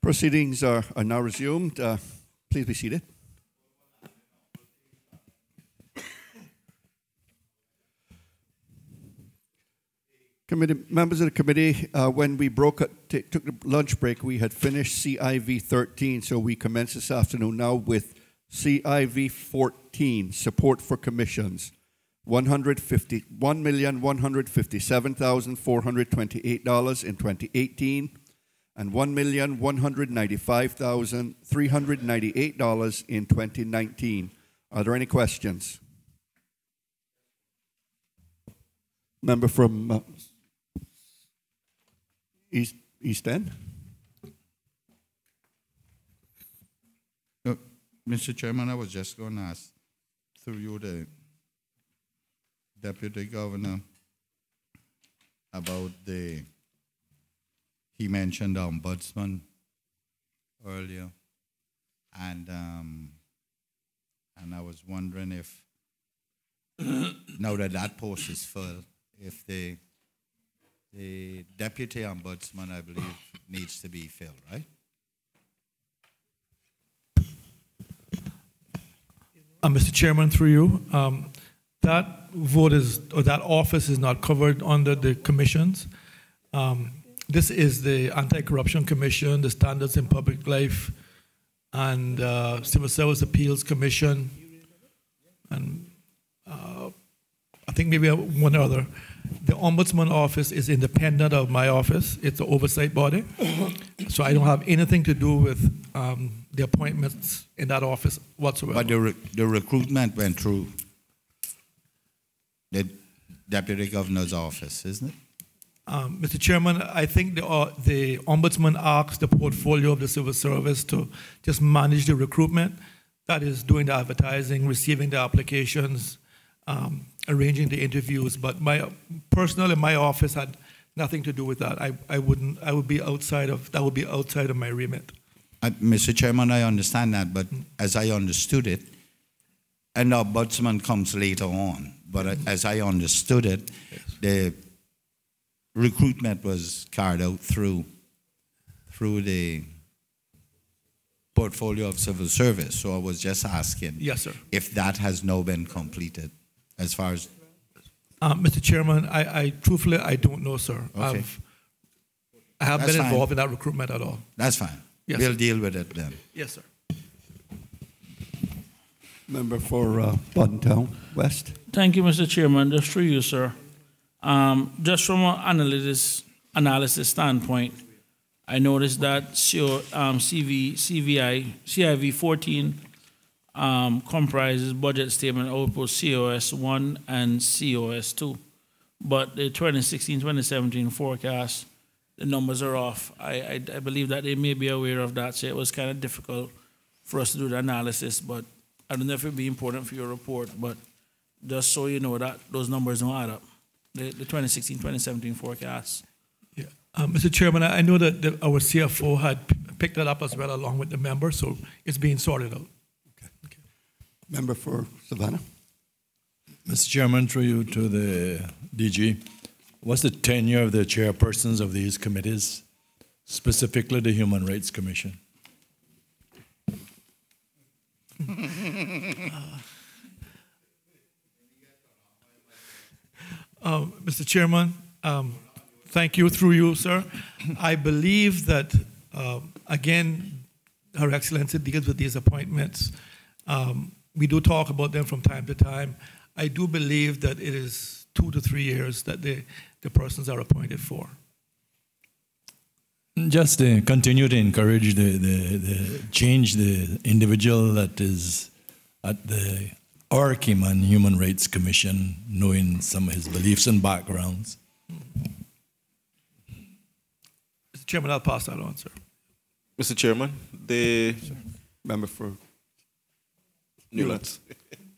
Proceedings are now resumed. Please be seated. Members of the committee, when we took the lunch break, we had finished CIV 13, so we commence this afternoon now with CIV 14, Support for Commissions, $1,157,428 in 2018, and $1,195,398 in 2019. Are there any questions? Member from East End. Mr. Chairman, I was just going to ask through you, the Deputy Governor, about he mentioned the Ombudsman earlier, and I was wondering if, now that post is full, if the Deputy Ombudsman, I believe, needs to be filled, right? Mr. Chairman, through you, that that office is not covered under the commissions. This is the Anti-Corruption Commission, the Standards in Public Life, and Civil Service Appeals Commission, and I think maybe one other. The Ombudsman office is independent of my office. It's an oversight body. So I don't have anything to do with the appointments in that office whatsoever. But the recruitment went through the Deputy Governor's office, isn't it? Mr. Chairman, I think the Ombudsman asks the portfolio of the civil service to just manage the recruitment. That is doing the advertising, receiving the applications, arranging the interviews. But my office had nothing to do with that. I would be outside of my remit. Mr. Chairman, I understand that, but as I understood it, and the Ombudsman comes later on, but as I understood it, yes, the recruitment was carried out through the portfolio of civil service. So I was just asking, yes, sir, if that has now been completed as far as... Mr. Chairman, I truthfully, I don't know, sir. Okay. I haven't been involved in that recruitment at all. That's fine. Yes, we'll sir. deal with it then. Yes, sir. Member for Buttontown West. Thank you, Mr. Chairman. Just through you, sir. Just from an analysis standpoint, I noticed that CIV 14 comprises budget statement output COS 1 and COS 2, but the 2016-2017 forecast, the numbers are off. I believe that they may be aware of that, so it was kind of difficult for us to do the analysis, but I don't know if it would be important for your report, but just so you know that those numbers don't add up, the 2016-2017 forecast. Yeah. Mr. Chairman, I know that our CFO had picked that up as well along with the member, so it's being sorted out. Okay. Member for Savannah. Mr. Chairman, through you to the DG, what's the tenure of the chairpersons of these committees, specifically the Human Rights Commission? Mr. Chairman, thank you, through you, sir. I believe that, again, Her Excellency deals with these appointments. We do talk about them from time to time. I do believe that it is 2 to 3 years that the persons are appointed for. Just continue to encourage change the individual that is at our Cayman Human Rights Commission, knowing some of his beliefs and backgrounds. Mr. Chairman, I'll pass that on, sir. Mr. Chairman, the member for Newlands.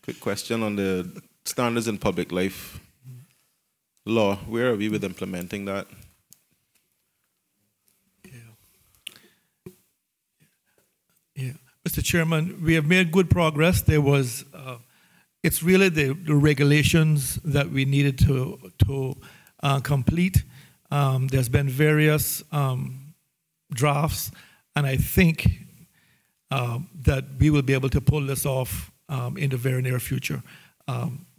Quick question on the standards in public life law. Where are we with implementing that? Yeah, Mr. Chairman, we have made good progress. There was, it's really the regulations that we needed to complete. There's been various drafts, And I think that we will be able to pull this off in the very near future.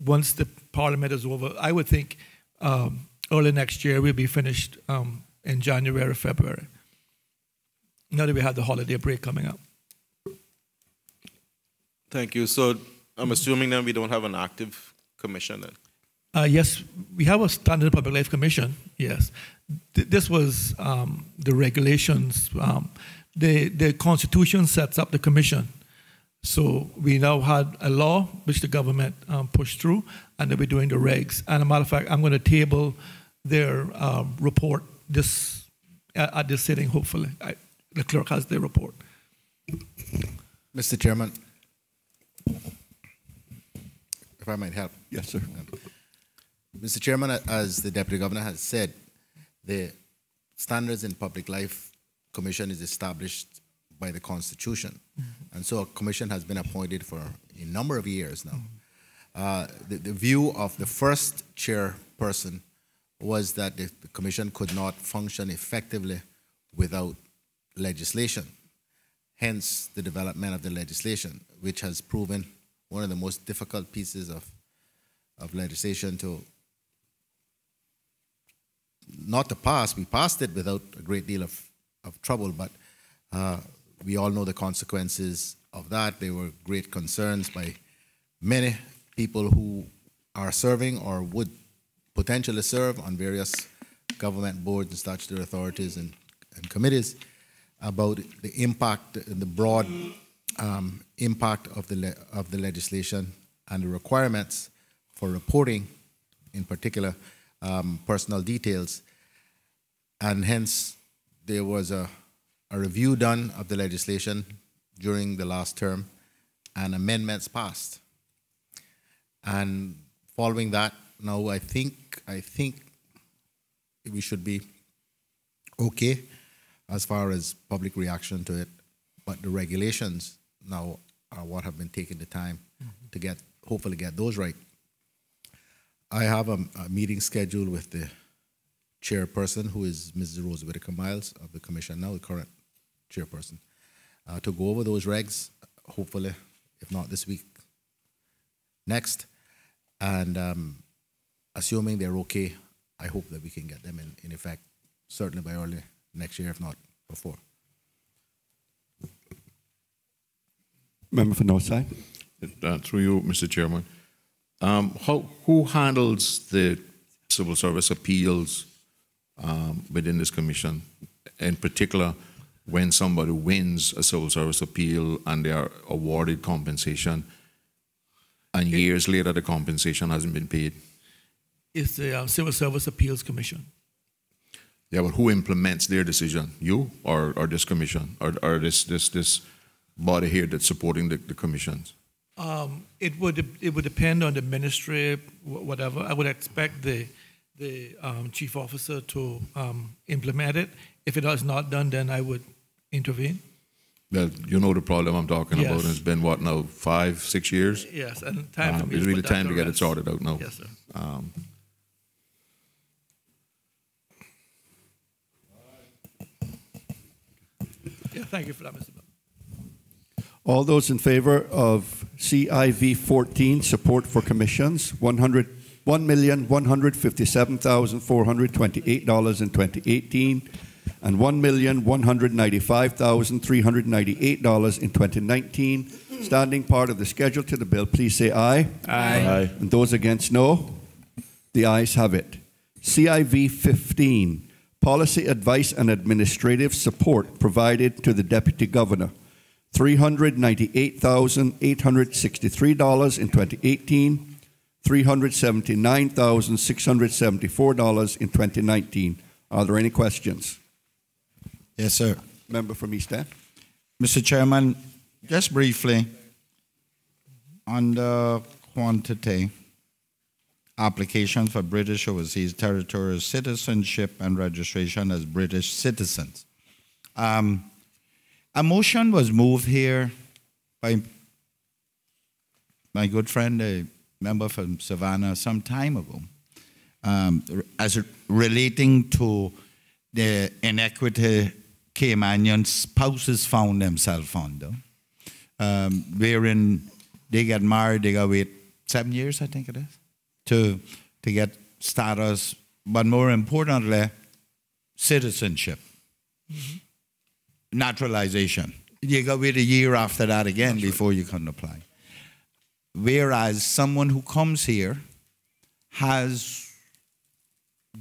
Once the Parliament is over, I would think early next year we'll be finished in January, February. Now that we have the holiday break coming up. Thank you. So I'm assuming then we don't have an active commission then? Yes, we have a Standard Public Life Commission, yes. This was the regulations. The Constitution sets up the commission. So we now had a law which the government pushed through, and they'll be doing the regs. And a matter of fact, I'm going to table their report at this sitting, hopefully. The clerk has their report. Mr. Chairman, if I might help. Yes, sir. Mr. Chairman, as the Deputy Governor has said, the Standards in Public Life Commission is established by the Constitution. Mm-hmm. And so a commission has been appointed for a number of years now. Mm-hmm. The view of the first chairperson was that the commission could not function effectively without legislation. Hence the development of the legislation, which has proven one of the most difficult pieces of legislation to not to pass. We passed it without a great deal of trouble, but we all know the consequences of that. There were great concerns by many people who are serving or would potentially serve on various government boards and statutory authorities and committees about the impact, the broad impact of the legislation and the requirements for reporting, in particular, personal details. And hence, there was a review done of the legislation during the last term, and amendments passed. And following that, now I think we should be okay as far as public reaction to it, but the regulations now are what have been taking the time to hopefully get those right. I have a meeting scheduled with the chairperson, who is Mrs. Rose Whitaker Miles of the commission now, the current chairperson, to go over those regs, hopefully, if not this week, next. And assuming they're okay, I hope that we can get them in effect, certainly by early next year, if not before. Member for Northside. Through you, Mr. Chairman. Who handles the civil service appeals within this commission? In particular, when somebody wins a civil service appeal and they are awarded compensation, and years later the compensation hasn't been paid? It's the Civil Service Appeals Commission. Yeah, but who implements their decision? You or this commission, or this body here that's supporting the commissions? It would depend on the ministry, whatever. I would expect the chief officer to implement it. If it is not done, then I would intervene. Well, you know the problem I'm talking Yes. about. It's been what now, 5-6 years? Yes, and time for me It's to really put that time to get it rest. sorted out now. Yes, sir. Yeah, thank you for that, Mr. Bell. All those in favor of CIV 14, support for commissions, $1,157,428 in 2018 and $1,195,398 in 2019. Standing part of the schedule to the bill, please say aye. Aye. And those against, no. The ayes have it. CIV 15, policy advice and administrative support provided to the Deputy Governor, $398,863 in 2018, $379,674 in 2019. Are there any questions? Yes, sir. Member from East End. Mr. Chairman, just briefly, on the quantity application for British overseas territorial citizenship and registration as British citizens. A motion was moved here by my good friend, a member from Savannah, some time ago, as relating to the inequity Caymanian spouses found themselves under, wherein they get married, they got to wait 7 years, I think it is, to get status, but more importantly, citizenship, naturalization. You got to wait a year after that again before you can apply. Whereas someone who comes here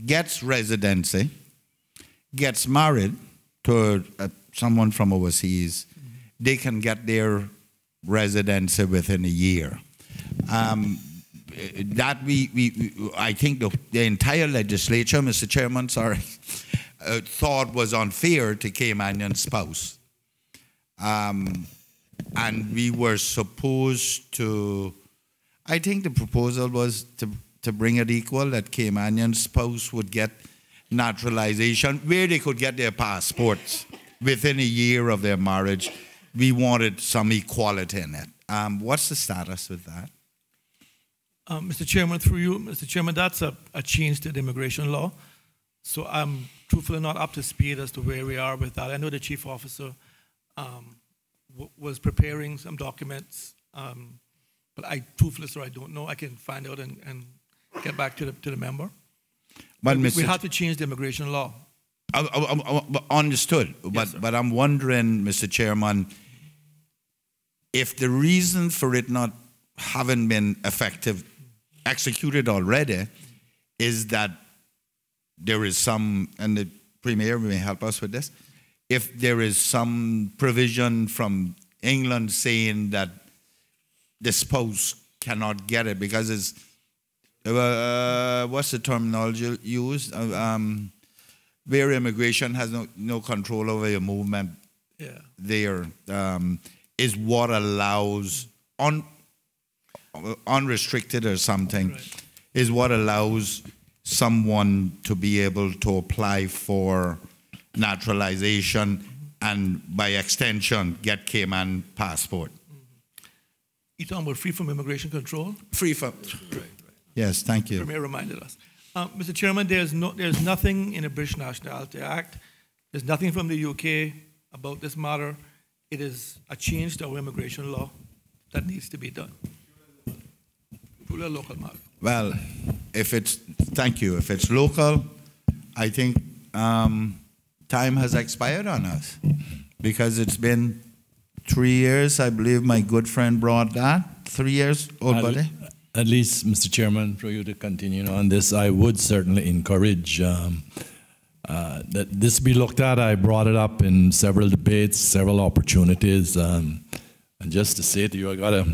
gets residency, gets married to someone from overseas, they can get their residency within a year. That I think the entire legislature, Mr. Chairman, thought was unfair to Caymanian spouse. And we were supposed to, I think the proposal was to bring it equal, that Caymanian spouse would get naturalization where they could get their passports within a year of their marriage. We wanted some equality in it. What's the status with that? Mr. Chairman, through you, Mr. Chairman, that's a change to the immigration law. So I'm truthfully not up to speed as to where we are with that. I know the chief officer was preparing some documents, but I truthfully, sir, I don't know. I can find out and get back to the member. But we have to change the immigration law. Understood. Yes, but I'm wondering, Mr. Chairman, if the reason for it not having been executed already, is that there is some, and the Premier may help us with this, if there is some provision from England saying that the spouse cannot get it because it's, what's the terminology used? Where immigration has no control over your movement, there is what allows, unrestricted or something, is what allows someone to be able to apply for naturalization and by extension get Cayman passport. You're talking about free from immigration control? Free from. Right. Yes, thank you. The Premier reminded us. Mr. Chairman, there's nothing in the British Nationality Act. There's nothing from the UK about this matter. It is a change to our immigration law that needs to be done. Purely a local matter. Well, thank you. If it's local, I think time has expired on us because it's been 3 years. I believe my good friend brought that. 3 years, old buddy. At least, Mr. Chairman, for you to continue on this, I would certainly encourage that this be looked at. I brought it up in several debates, several opportunities, and just to say to you, I got a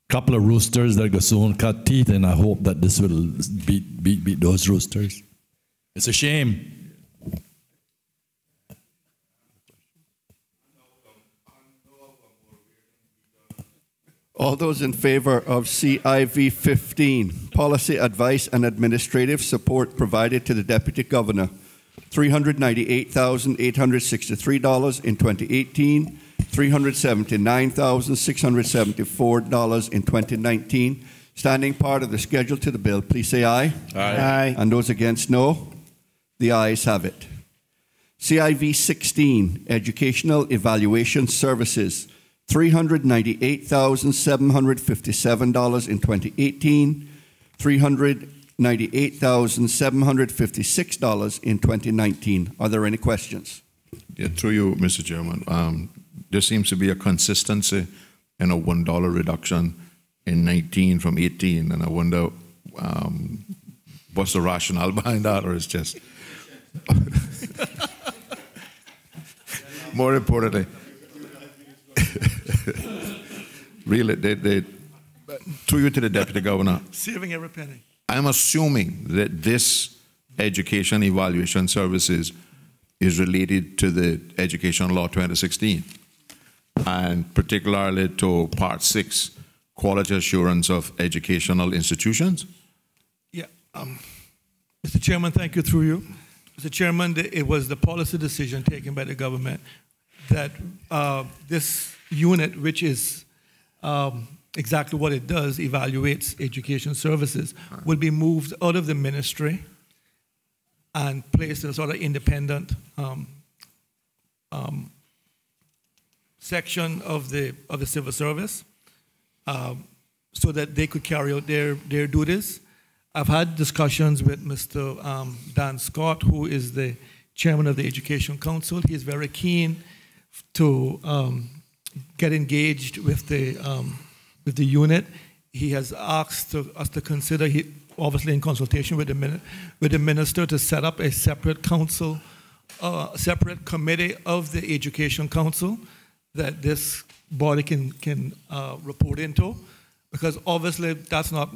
couple of roosters that go soon cut teeth, and I hope that this will beat those roosters. It's a shame. All those in favor of CIV 15, policy advice and administrative support provided to the Deputy Governor, $398,863 in 2018, $379,674 in 2019. Standing part of the schedule to the bill, please say aye. Aye. And those against, no. The ayes have it. CIV 16, educational evaluation services, $398,757 in 2018, $398,756 in 2019. Are there any questions? Yeah, through you, Mr. Chairman. There seems to be a consistency in a $1 reduction in 19 from 18, and I wonder what's the rationale behind that, or it's just more importantly. Really, through you to the Deputy Governor. Saving every penny. I'm assuming that this education evaluation services is related to the Education Law 2016, and particularly to Part 6, Quality Assurance of Educational Institutions. Yeah. Mr. Chairman, thank you through you. Mr. Chairman, it was the policy decision taken by the government that this unit, which is exactly what it does, evaluates education services, will be moved out of the ministry and placed in a sort of independent section of the civil service, so that they could carry out their duties. I've had discussions with Mr. Dan Scott, who is the chairman of the Education Council. He is very keen to get engaged with the unit. He has asked us to consider, obviously in consultation with the minister, to set up a separate council, separate committee of the Education Council that this body can report into, because obviously that's not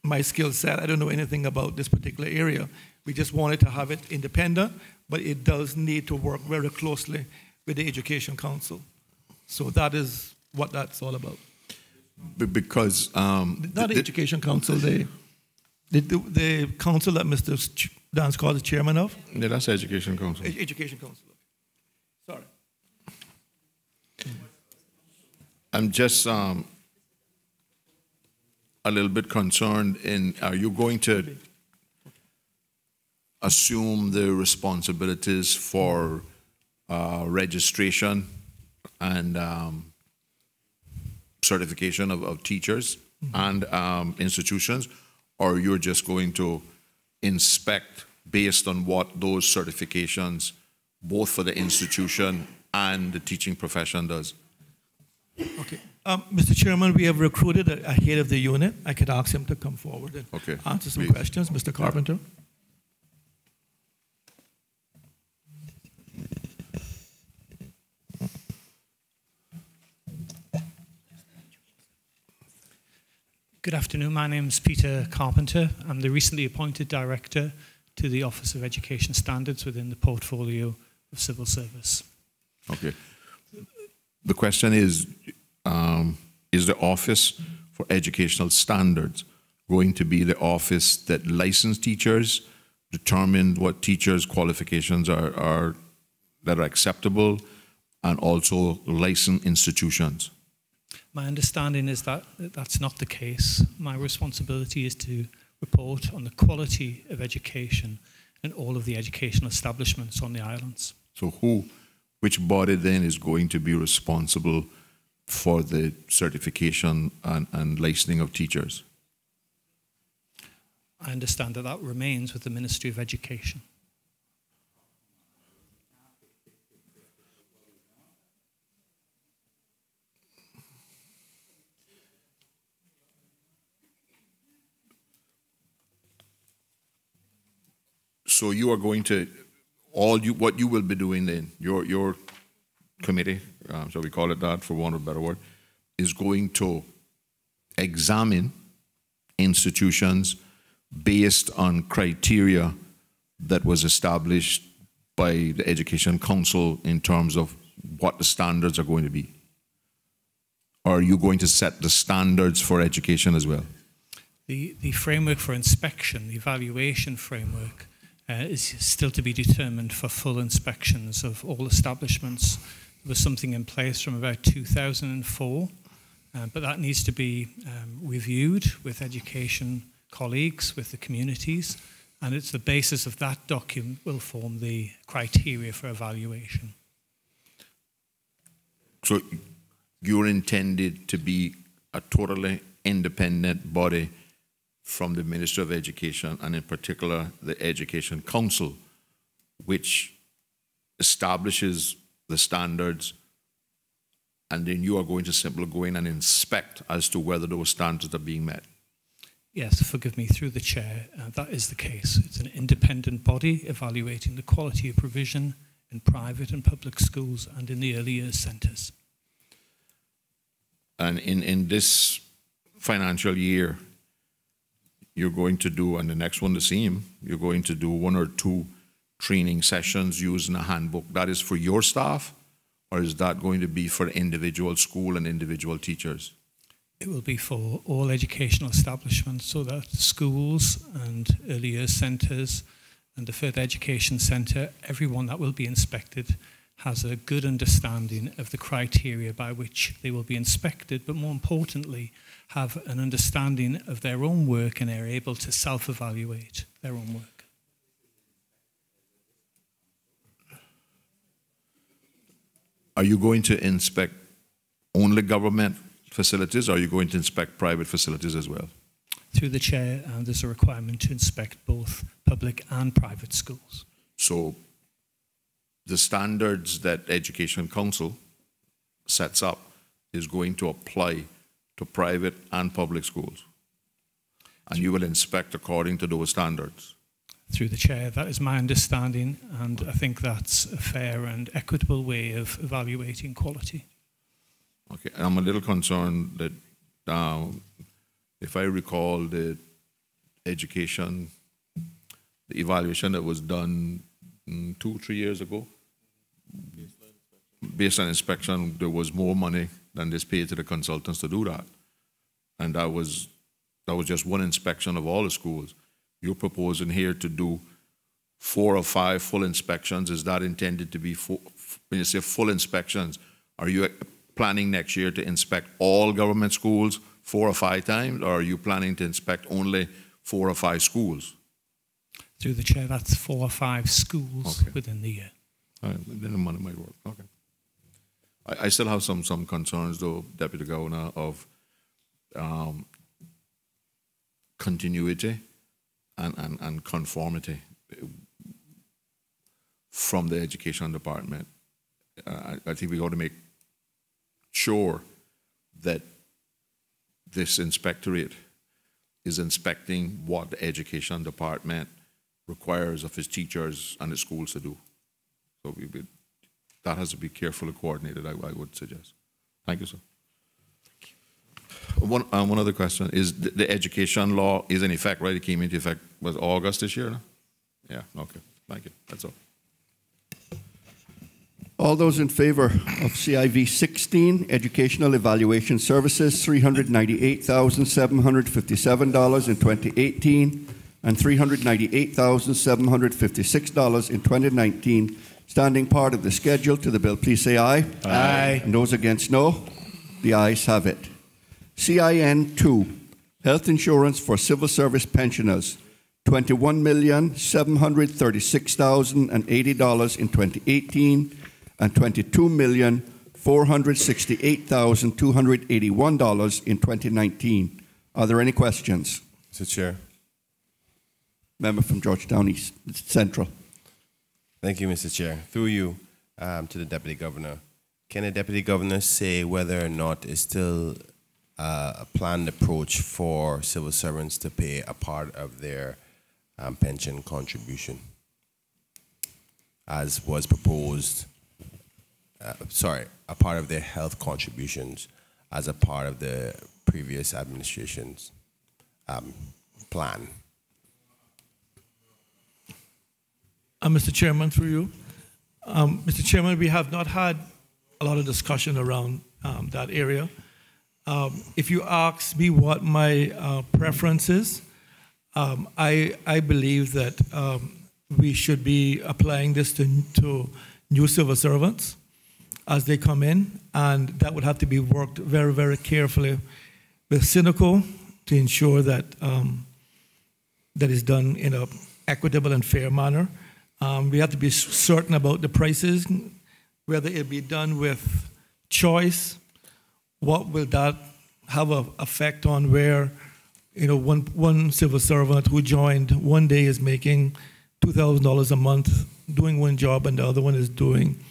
my skill set. I don't know anything about this particular area. We just wanted to have it independent, but it does need to work very closely with the Education Council. So that is what that's all about. Because not the Education Council, the council that Mr. Dan Scott is chairman of. Yeah, that's the Education Council. Education Council. Sorry. I'm just a little bit concerned are you going to assume the responsibilities for registration and certification of teachers and institutions, or you're just going to inspect based on what those certifications, both for the institution and the teaching profession, does? Okay. Mr. Chairman, we have recruited a head of the unit. I could ask him to come forward and answer some questions. Mr. Carpenter. Good afternoon. My name is Peter Carpenter. I'm the recently appointed director to the Office of Education Standards within the portfolio of Civil Service. Okay. The question is the Office for Educational Standards going to be the office that licensed teachers, determine what teachers' qualifications are that are acceptable, and also licensed institutions? My understanding is that that's not the case. My responsibility is to report on the quality of education in all of the educational establishments on the islands. So which body then is going to be responsible for the certification and licensing of teachers? I understand that that remains with the Ministry of Education. So you are going to, what you will be doing then, your committee, shall we call it that for want of a better word, is going to examine institutions based on criteria that was established by the Education Council in terms of what the standards are going to be? Or are you going to set the standards for education as well? The framework for inspection, the evaluation framework, is still to be determined for full inspections of all establishments. There was something in place from about 2004, but that needs to be reviewed with education colleagues, with the communities, and it's the basis of that document will form the criteria for evaluation. So you're intended to be a totally independent body from the Ministry of Education, and in particular the Education Council, which establishes the standards, and then you are going to simply go in and inspect as to whether those standards are being met? Yes, forgive me, through the chair, that is the case. It's an independent body evaluating the quality of provision in private and public schools and in the early years centres. And in this financial year, you're going to do, and the next one the same, you're going to do 1 or 2 training sessions using a handbook. That is for your staff, or is that going to be for individual school and individual teachers? It will be for all educational establishments, so that schools and early years centres and the further education centre, everyone that will be inspected has a good understanding of the criteria by which they will be inspected, but more importantly, have an understanding of their own work and are able to self-evaluate their own work. are you going to inspect only government facilities, or are you going to inspect private facilities as well? Through the chair, there's a requirement to inspect both public and private schools. So the standards that Education Council sets up is going to apply to private and public schools, and you will inspect according to those standards. Through the chair, that is my understanding, and I think that's a fair and equitable way of evaluating quality. Okay, I'm a little concerned that if I recall the education, the evaluation that was done 2-3 years ago, based on inspection, there was more money than this paid to the consultants to do that. And that was just one inspection of all the schools. You're proposing here to do 4 or 5 full inspections. Is that intended to be full? When you say full inspections, are you planning next year to inspect all government schools 4 or 5 times, or are you planning to inspect only 4 or 5 schools? Through the chair, that's 4 or 5 schools within the year. All right, then the money might work. Okay. I still have some concerns, though, Deputy Governor, of continuity and conformity from the Education Department. I think we got to make sure that this inspectorate is inspecting what the Education Department requires of its teachers and the schools to do. So that has to be carefully coordinated, I would suggest. Thank you, sir. One other question is the education law is in effect, right? It came into effect, was August this year? No? Yeah, okay. Thank you. That's all. All those in favor of CIV 16, Educational Evaluation Services, $398,757 in 2018 and $398,756 in 2019, standing part of the schedule to the bill, please say aye. Aye. And those against, no. The ayes have it. CIN 2, Health Insurance for Civil Service Pensioners, $21,736,080 in 2018 and $22,468,281 in 2019. Are there any questions? Mr. Chair. Member from Georgetown East Central. Thank you, Mr. Chair. Through you to the Deputy Governor. Can the Deputy Governor say whether or not it's still a planned approach for civil servants to pay a part of their pension contribution, as was proposed, a part of their health contributions as a part of the previous administration's plan? Mr. Chairman, through you. Mr. Chairman, we have not had a lot of discussion around that area. If you ask me what my preference is, I believe that we should be applying this to new civil servants as they come in, and that would have to be worked very, very carefully with Cynical to ensure that that is done in an equitable and fair manner. We have to be certain about the prices, whether it be done with choice. What will that have an effect on where, one civil servant who joined one day is making $2,000 a month doing one job, and the other one is doing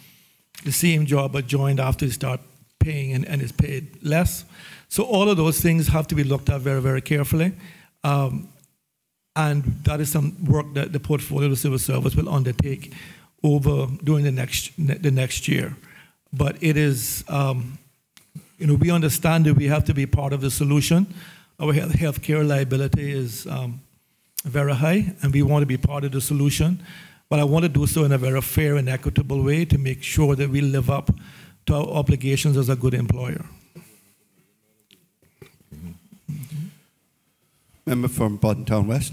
the same job but joined after they start paying and is paid less. So all of those things have to be looked at very, very carefully. And that is some work that the portfolio of the civil service will undertake during the next year. But it is, we understand that we have to be part of the solution. Our health care liability is very high, and we want to be part of the solution. But I want to do so in a very fair and equitable way to make sure that we live up to our obligations as a good employer. Member from Boddentown West.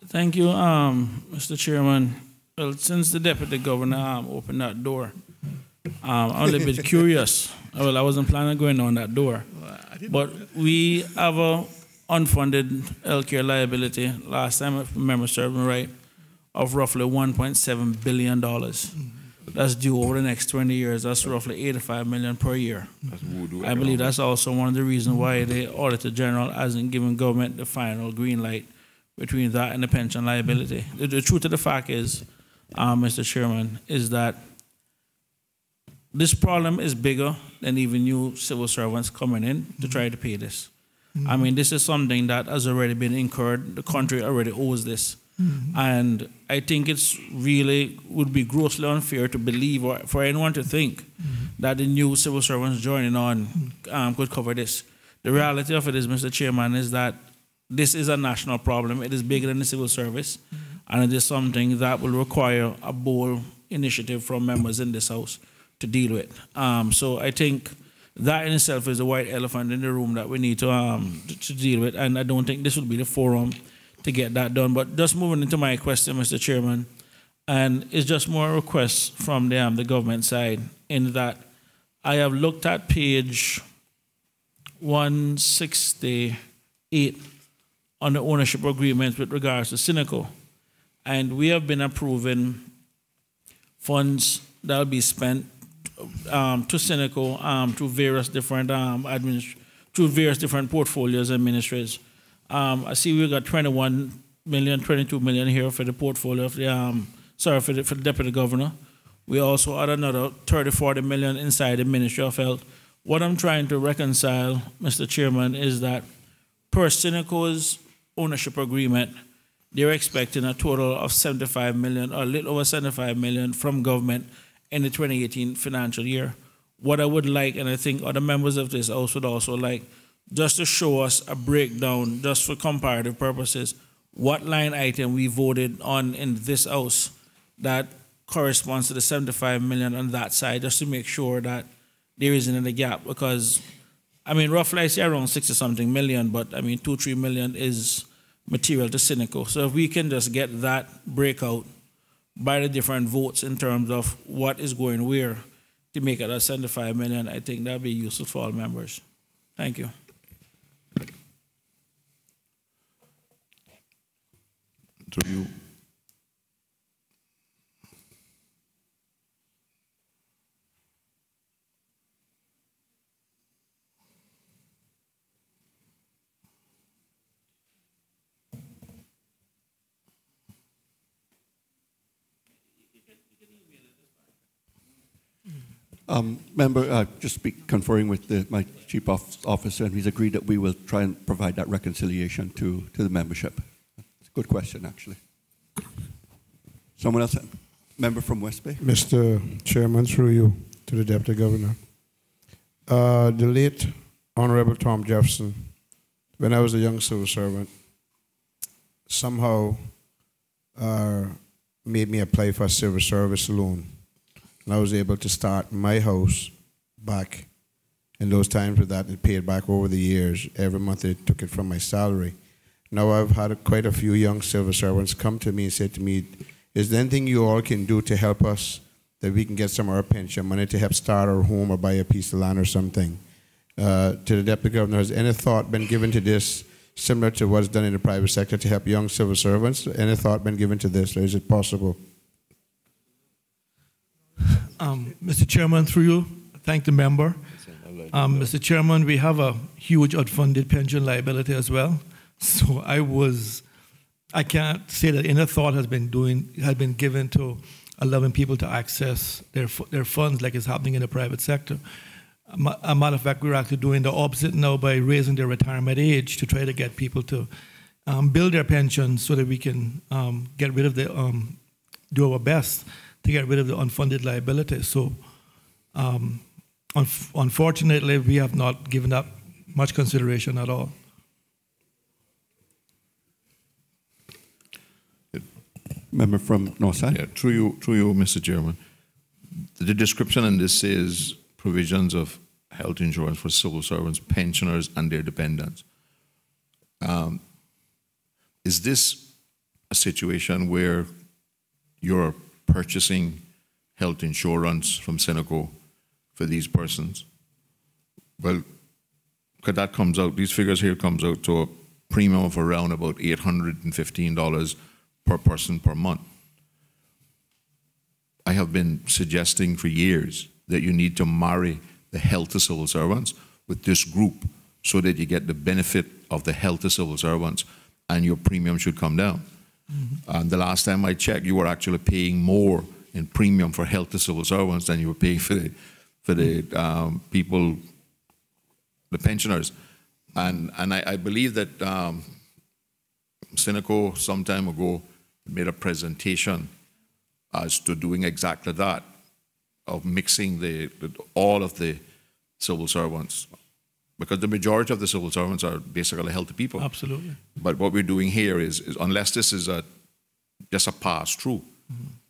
Thank you, Mr. Chairman. Well, since the Deputy Governor opened that door, I'm a little bit curious. Well, I wasn't planning on going on that door. But we have a unfunded healthcare liability, last time, if I remember serving right, of roughly $1.7 billion. that's due over the next 20 years. That's roughly 85 million per year. That's voodoo. I believe that's also one of the reasons why the Auditor General hasn't given government the final green light between that and the pension liability. The truth of the fact is, Mr. Chairman, is that this problem is bigger than even new civil servants coming in to try to pay this. I mean, this is something that has already been incurred. The country already owes this. And I think it's really would be grossly unfair to believe or for anyone to think that the new civil servants joining on could cover this. The reality of it is, Mr. Chairman, is that this is a national problem. It is bigger than the civil service. And it is something that will require a bold initiative from members in this House to deal with. So I think that in itself is a white elephant in the room that we need to deal with, and I don't think this would be the forum to get that done. But just moving into my question, Mr. Chairman, and it's just more a request from the government side, in that I have looked at page 168 on the ownership agreement with regards to Cineco, and we have been approving funds that will be spent to Cineco through various different through various different portfolios and ministries. I see we got 21 million, 22 million here for the portfolio of the for the deputy governor. We also had another 30, 40 million inside the Ministry of Health. What I'm trying to reconcile, Mr. Chairman, is that per Cineco's ownership agreement, they're expecting a total of 75 million, or a little over 75 million from government in the 2018 financial year. What I would like, and I think other members of this House would also like, just to show us a breakdown, just for comparative purposes, what line item we voted on in this House that corresponds to the 75 million on that side, just to make sure that there isn't any gap. Because, I mean, roughly I say around 60-something million, but I mean, 2-3 million is material to Cineco. So if we can just get that breakout by the different votes in terms of what is going where to make it a 75 million, I think that would be useful for all members. Thank you. To you. Member, just be conferring with my chief officer, and he's agreed that we will try and provide that reconciliation to the membership. It's a good question, actually. Someone else? Member from West Bay? Mr. Chairman, through you to the Deputy Governor. The late Honorable Tom Jefferson, when I was a young civil servant, somehow made me apply for a civil service loan. And I was able to start my house back in those times with that, and paid back over the years. Every month they took it from my salary. Now I've had quite a few young civil servants come to me and say to me, is there anything you all can do to help us, that we can get some of our pension money to help start our home or buy a piece of land or something? To the Deputy Governor, has any thought been given to this, similar to what's done in the private sector to help young civil servants? Any thought been given to this, or is it possible? Mr. Chairman, through you, thank the member. Mr. Chairman, we have a huge unfunded pension liability as well. So I can't say that any thought has been given to allowing people to access their funds like is happening in the private sector. A matter of fact, we're actually doing the opposite now by raising their retirement age to try to get people to build their pensions so that we can get rid of do our best to get rid of the unfunded liability. So unfortunately, we have not given that much consideration at all. Member from Northside. Yeah, through you, Mr. Chairman. The description in this says provisions of health insurance for civil servants, pensioners, and their dependents. Is this a situation where you're purchasing health insurance from Cineco for these persons? Well, because that comes out, these figures here comes out to a premium of around about $815 per person per month. I have been suggesting for years that you need to marry the health to civil servants with this group so that you get the benefit of the health to civil servants and your premium should come down. And the last time I checked, you were actually paying more in premium for health to civil servants than you were paying for the people, the pensioners. And I believe that Cineco some time ago made a presentation as to doing exactly that, of mixing all of the civil servants. Because the majority of the civil servants are basically healthy people. Absolutely. But what we're doing here is unless this is just a pass-through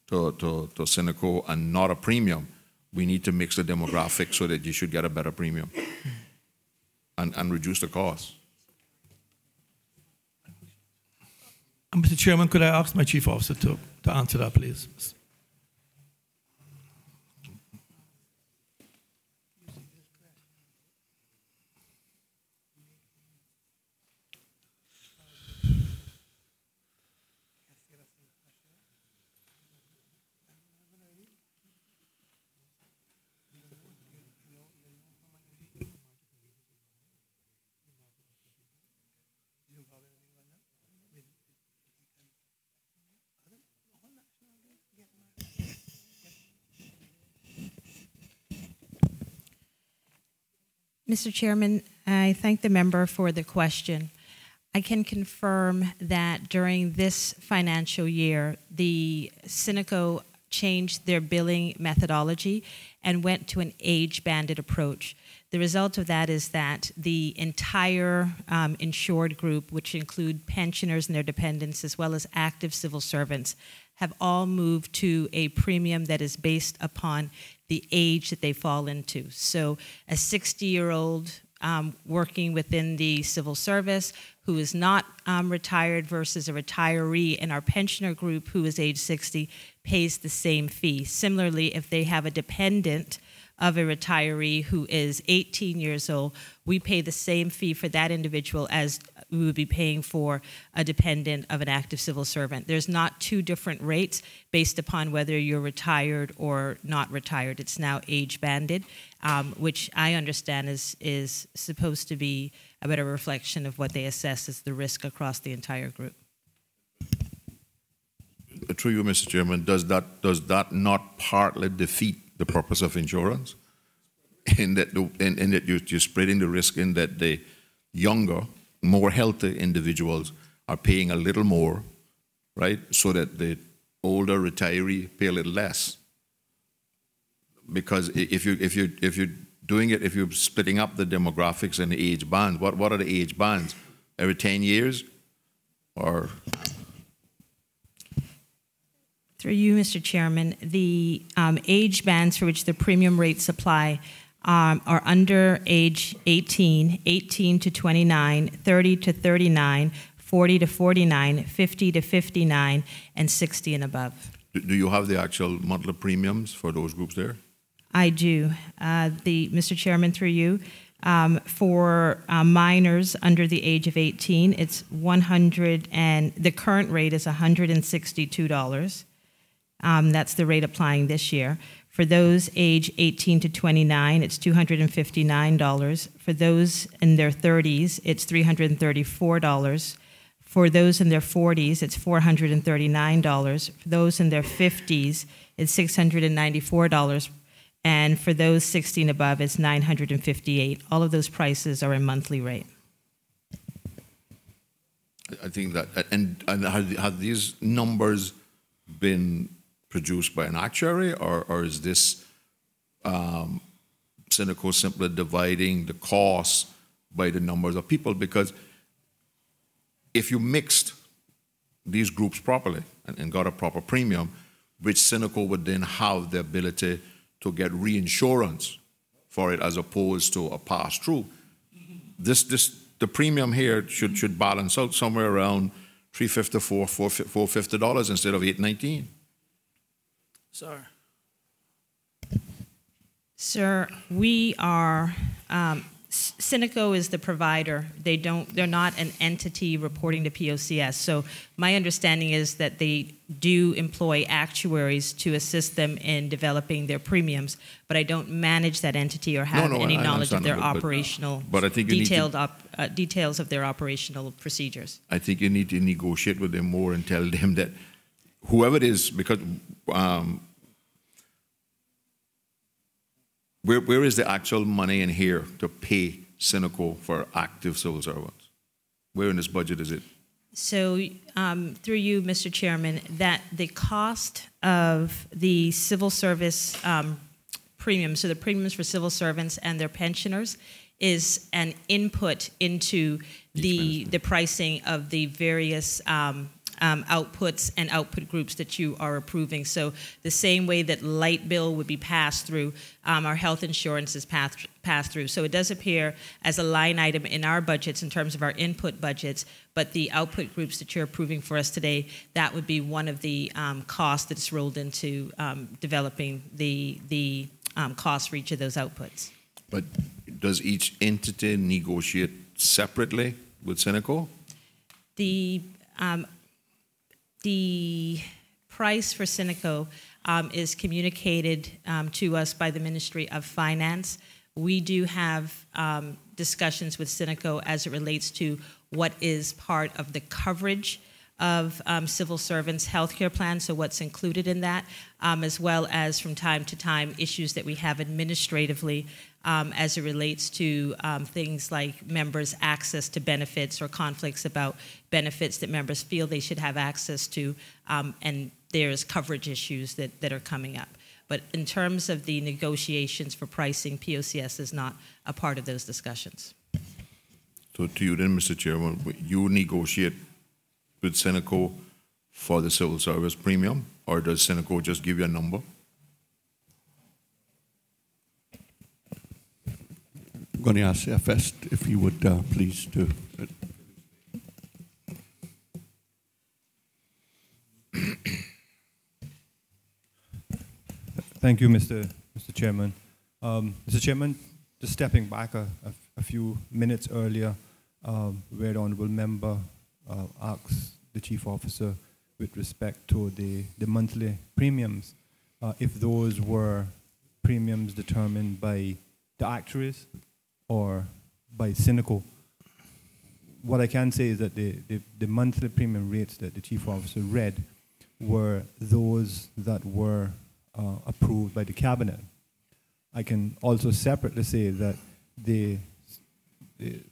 to Cineco and not a premium, we need to mix the demographics so that you should get a better premium and reduce the cost. Mr. Chairman, could I ask my chief officer to answer that, please? Mr. Chairman, I thank the member for the question. I can confirm that during this financial year, the Cineco changed their billing methodology and went to an age-banded approach. The result of that is that the entire insured group, which include pensioners and their dependents, as well as active civil servants, have all moved to a premium that is based upon the age that they fall into. So a 60-year-old working within the civil service who is not retired versus a retiree in our pensioner group who is age 60 pays the same fee. Similarly, if they have a dependent of a retiree who is 18 years old, we pay the same fee for that individual as we would be paying for a dependent of an active civil servant. There's not two different rates based upon whether you're retired or not retired. It's now age banded, which I understand is supposed to be a better reflection of what they assess as the risk across the entire group. Through you, Mr. Chairman, does that not partly defeat the purpose of insurance? In that you're spreading the risk in that the younger, more healthy individuals are paying a little more, right? So that the older retiree pay a little less. Because if you're doing it, if you're splitting up the demographics and the age bands, what are the age bands? Every 10 years, or? Through you, Mr. Chairman, the age bands for which the premium rates apply are under age 18, 18 to 29, 30 to 39, 40 to 49, 50 to 59, and 60 and above. Do you have the actual monthly premiums for those groups there? I do. Mr. Chairman, through you, for minors under the age of 18, it's the current rate is $162. That's the rate applying this year. For those age 18 to 29, it's $259. For those in their 30s, it's $334. For those in their 40s, it's $439. For those in their 50s, it's $694. And for those 60 and above, it's $958. All of those prices are a monthly rate. I think that, and have these numbers been produced by an actuary, or is this Cineco simply dividing the cost by the numbers of people? Because if you mixed these groups properly and got a proper premium, which Cineco would then have the ability to get reinsurance for it as opposed to a pass-through, the premium here should balance out somewhere around $354, $450 instead of $819. Sir, we are Cineco is the provider. They're not an entity reporting to POCS. So my understanding is that they do employ actuaries to assist them in developing their premiums, but I don't manage that entity or have any knowledge of their operational details of their operational procedures. I think you need to negotiate with them more and tell them that whoever it is, because where is the actual money in here to pay Cineco for active civil servants? Where in this budget is it? So through you, Mr. Chairman, that the cost of the civil service premiums, so the premiums for civil servants and their pensioners, is an input into the pricing of the various outputs and output groups that you are approving. So the same way that light bill would be passed through, our health insurance is passed through. So it does appear as a line item in our budgets in terms of our input budgets, but the output groups that you're approving for us today, that would be one of the costs that's rolled into developing the cost for each of those outputs. But does each entity negotiate separately with Cineco? The price for Cineco is communicated to us by the Ministry of Finance. We do have discussions with Cineco as it relates to what is part of the coverage of civil servants' healthcare plan, so what's included in that, as well as from time to time issues that we have administratively as it relates to things like members' access to benefits or conflicts about benefits that members feel they should have access to, and there's coverage issues that are coming up. But in terms of the negotiations for pricing, POCS is not a part of those discussions. So to you then, Mr. Chairman, you negotiate with Cineco for the civil service premium, or does Cineco just give you a number? I'm going to ask FS if you would please do. Thank you, Mr. Chairman. Mr. Chairman, just stepping back a few minutes earlier, where the honourable member asked the chief officer with respect to the monthly premiums, if those were premiums determined by the actuaries or by Cineco. What I can say is that the monthly premium rates that the chief officer read were those that were approved by the cabinet. I can also separately say that the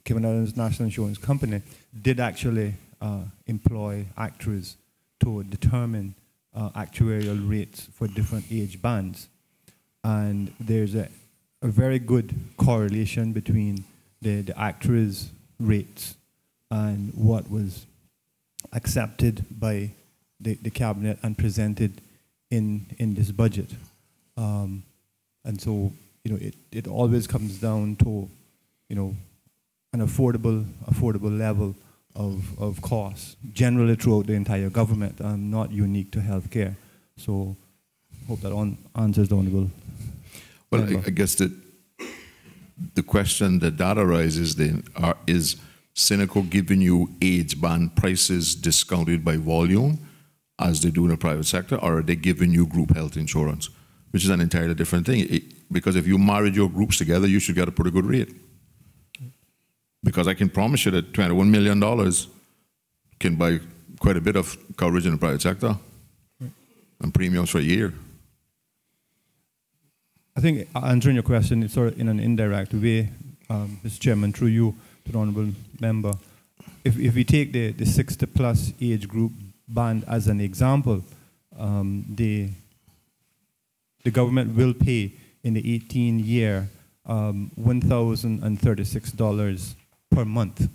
Cayman Islands National Insurance Company did actually employ actuaries to determine actuarial rates for different age bands. And there's a very good correlation between the actuaries' rates and what was accepted by the cabinet and presented in this budget. And so, it always comes down to, an affordable level of costs, generally throughout the entire government, and not unique to healthcare. So, hope that answers the honourable. Well, I guess the question that arises then is Cineco giving you age band prices discounted by volume as they do in the private sector, or are they giving you group health insurance, which is an entirely different thing? Because if you married your groups together, you should get a pretty good rate. Because I can promise you that $21 million can buy quite a bit of coverage in the private sector and premiums for a year. I think answering your question is sort of in an indirect way, Mr. Chairman, through you to the honourable member. If we take the 60+ age group band as an example, the government will pay in the 18-year $1,036 per month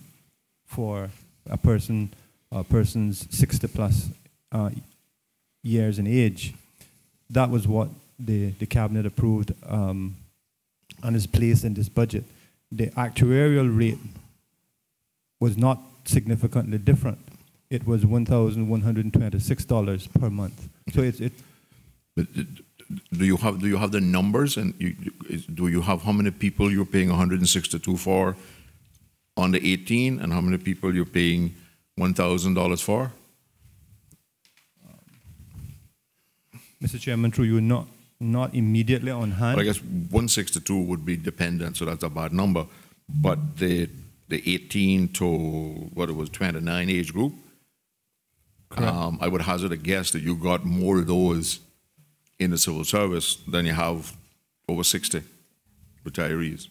for a person's 60+ years in age. That was what the cabinet approved and is placed in this budget. The actuarial rate was not significantly different. It was $1,126 per month. So do you have the numbers, and do you have how many people you're paying 162 for on the 18, and how many people you're paying $1,000 for? Mr. Chairman, through you, not immediately on hand. Well, I guess 162 would be dependent, so that's a bad number. But the 18 to what it was 29 age group, I would hazard a guess that you got more of those in the civil service than you have over 60 retirees.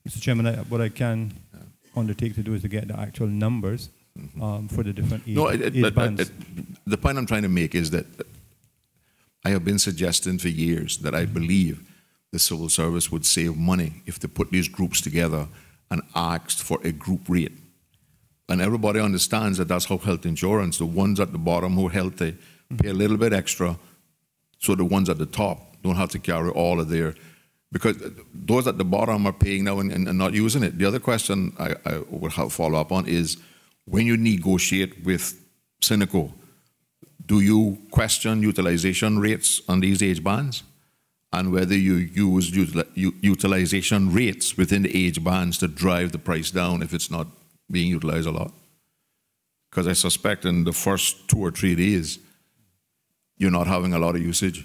Mr. Chairman, what I can undertake to do is to get the actual numbers for the different age bands. The point I'm trying to make is that I have been suggesting for years that I believe the civil service would save money if they put these groups together and asked for a group rate. And everybody understands that that's how health insurance, the ones at the bottom who are healthy, pay a little bit extra, so the ones at the top don't have to carry all of their, because those at the bottom are paying now and not using it. The other question I would have follow up on is, when you negotiate with Synico, do you question utilization rates on these age bands? And whether you use utilization rates within the age bands to drive the price down if it's not being utilized a lot? Because I suspect in the first 2 or 3 days, you're not having a lot of usage.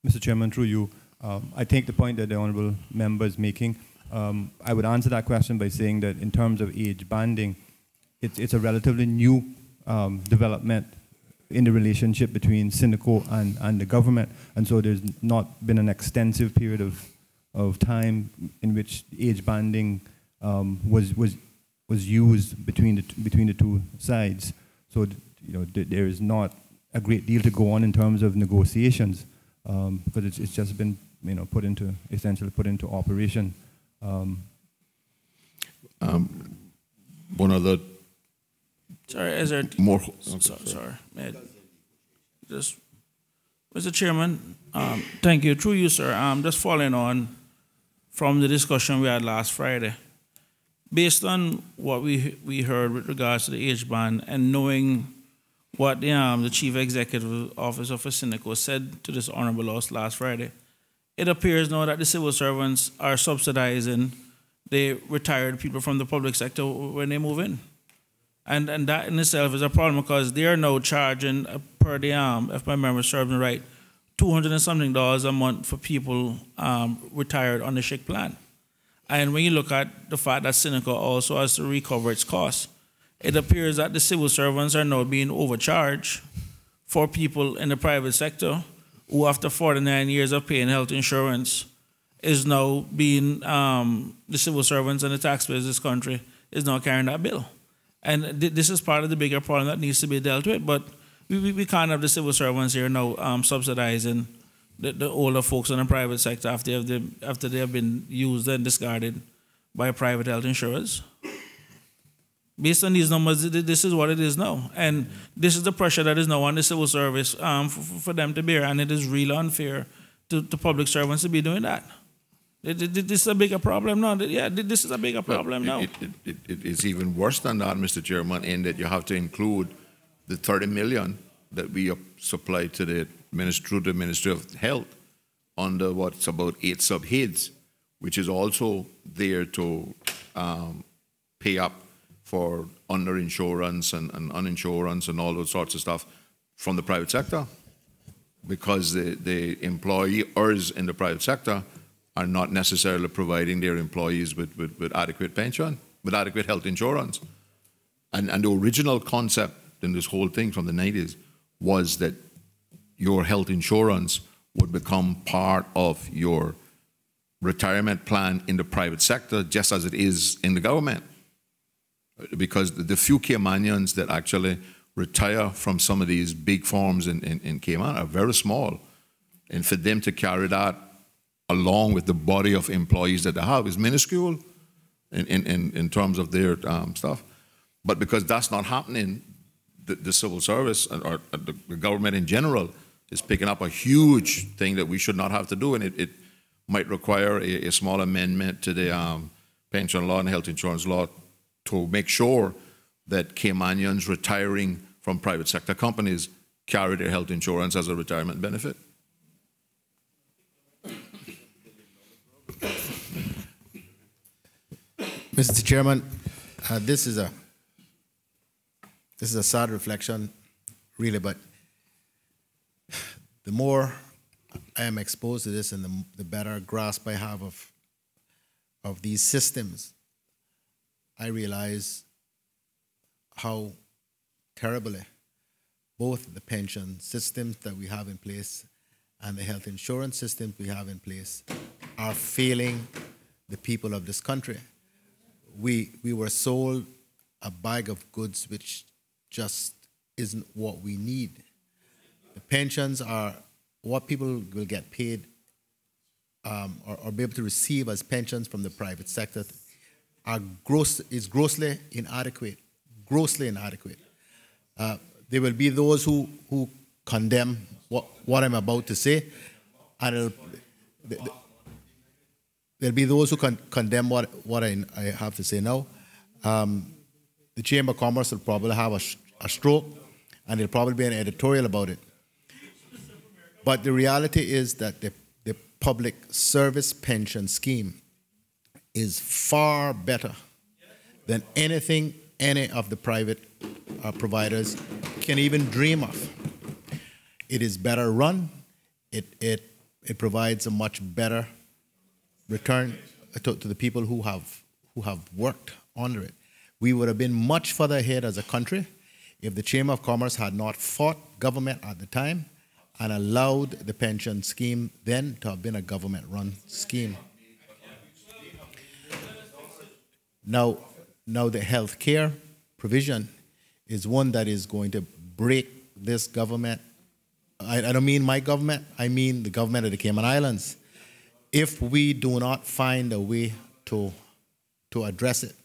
Mr. Chairman, through you, I take the point that the honourable member is making. I would answer that question by saying that in terms of age banding, it's a relatively new development in the relationship between Synico and the government, and so there's not been an extensive period of time in which age banding was used between the two sides. So there is not a great deal to go on in terms of negotiations because it's just been essentially put into operation. One other. Sorry, is there more? Sorry, just Mr. Chairman, thank you. Through you, sir. Just following on from the discussion we had last Friday, based on what we heard with regards to the age band and knowing what the Chief Executive Officer for Synico said to this honorable house last Friday, it appears now that the civil servants are subsidizing the retired people from the public sector when they move in. And that in itself is a problem because they are now charging per the if my memory serves me right, $200 and something a month for people retired on the SHIC plan. And when you look at the fact that Synico also has to recover its costs, it appears that the civil servants are now being overcharged for people in the private sector who, after 49 years of paying health insurance, is now being, the civil servants and the taxpayers of this country is now carrying that bill. And this is part of the bigger problem that needs to be dealt with. But we can't have the civil servants here now subsidizing the older folks in the private sector after they have been used and discarded by private health insurers. Based on these numbers, this is what it is now. And this is the pressure that is now on the civil service for them to bear. And it is really unfair to public servants to be doing that. This is a bigger problem now. Yeah, this is a bigger problem now. It is even worse than that, Mr. Chairman, in that you have to include the $30 million that we supply to the Ministry of Health under what's about 8 subheads, which is also there to pay up for underinsurance and uninsurance and all those sorts of stuff from the private sector, because the employers in the private sector are not necessarily providing their employees with adequate pension, with adequate health insurance. And the original concept in this whole thing from the 90s was that your health insurance would become part of your retirement plan in the private sector, just as it is in the government. Because the few Caymanians that actually retire from some of these big farms in Cayman are very small. And for them to carry that along with the body of employees that they have is minuscule in terms of their stuff. But because that's not happening, the civil service or the government in general is picking up a huge thing that we should not have to do, and it might require a small amendment to the pension law and health insurance law to make sure that Caymanians retiring from private sector companies carry their health insurance as a retirement benefit? Mr. Chairman, this is a sad reflection, really, but the more I am exposed to this and the better grasp I have of these systems, I realize how terribly both the pension systems that we have in place and the health insurance systems we have in place are failing the people of this country. We were sold a bag of goods which just isn't what we need. The pensions are what people will get paid or be able to receive as pensions from the private sector is grossly inadequate. Grossly inadequate. There will be those who condemn what I'm about to say, and there'll be those who condemn what I have to say now. The Chamber of Commerce will probably have a stroke, and there'll probably be an editorial about it. But the reality is that the public service pension scheme is far better than anything any of the private providers can even dream of. It is better run. It provides a much better return to the people who have worked under it. We would have been much further ahead as a country if the Chamber of Commerce had not fought government at the time and allowed the pension scheme then to have been a government-run scheme. Now the health care provision is one that is going to break this government. I don't mean my government, I mean the government of the Cayman Islands. If we do not find a way to address it,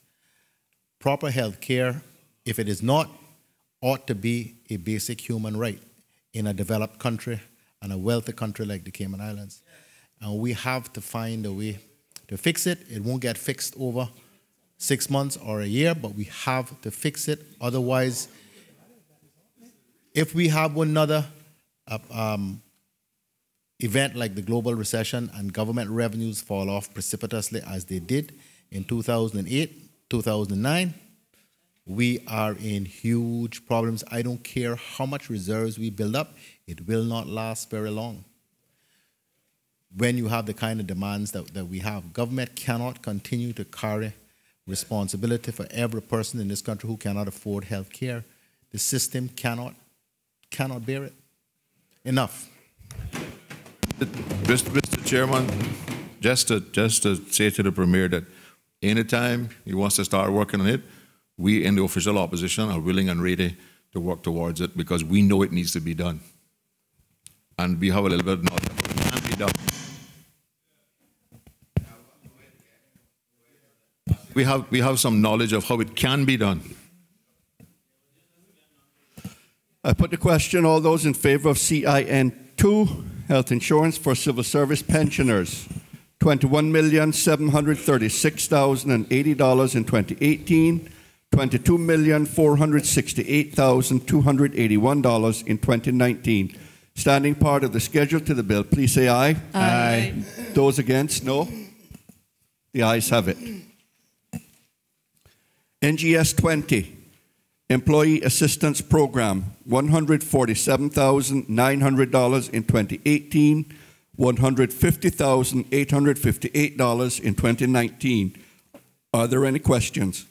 proper health care, if it is not, ought to be a basic human right in a developed country and a wealthy country like the Cayman Islands. And we have to find a way to fix it. It won't get fixed over 6 months or a year, but we have to fix it. Otherwise, if we have another event like the global recession and government revenues fall off precipitously as they did in 2008, 2009, we are in huge problems. I don't care how much reserves we build up, it will not last very long. When you have the kind of demands that we have, government cannot continue to carry responsibility for every person in this country who cannot afford health care. The system cannot bear it. Enough. Mr. Chairman, just to say to the Premier that anytime he wants to start working on it, we in the official opposition are willing and ready to work towards it because we know it needs to be done. And we have a little bit of knowledge of what can be done. We have some knowledge of how it can be done. I put the question, all those in favor of CIN2, health insurance for civil service pensioners, $21,736,080 in 2018, $22,468,281 in 2019. Standing part of the schedule to the bill, please say aye. Aye. Those against, no. The ayes have it. NGS 20, Employee Assistance Program, $147,900 in 2018, $150,858 in 2019. Are there any questions?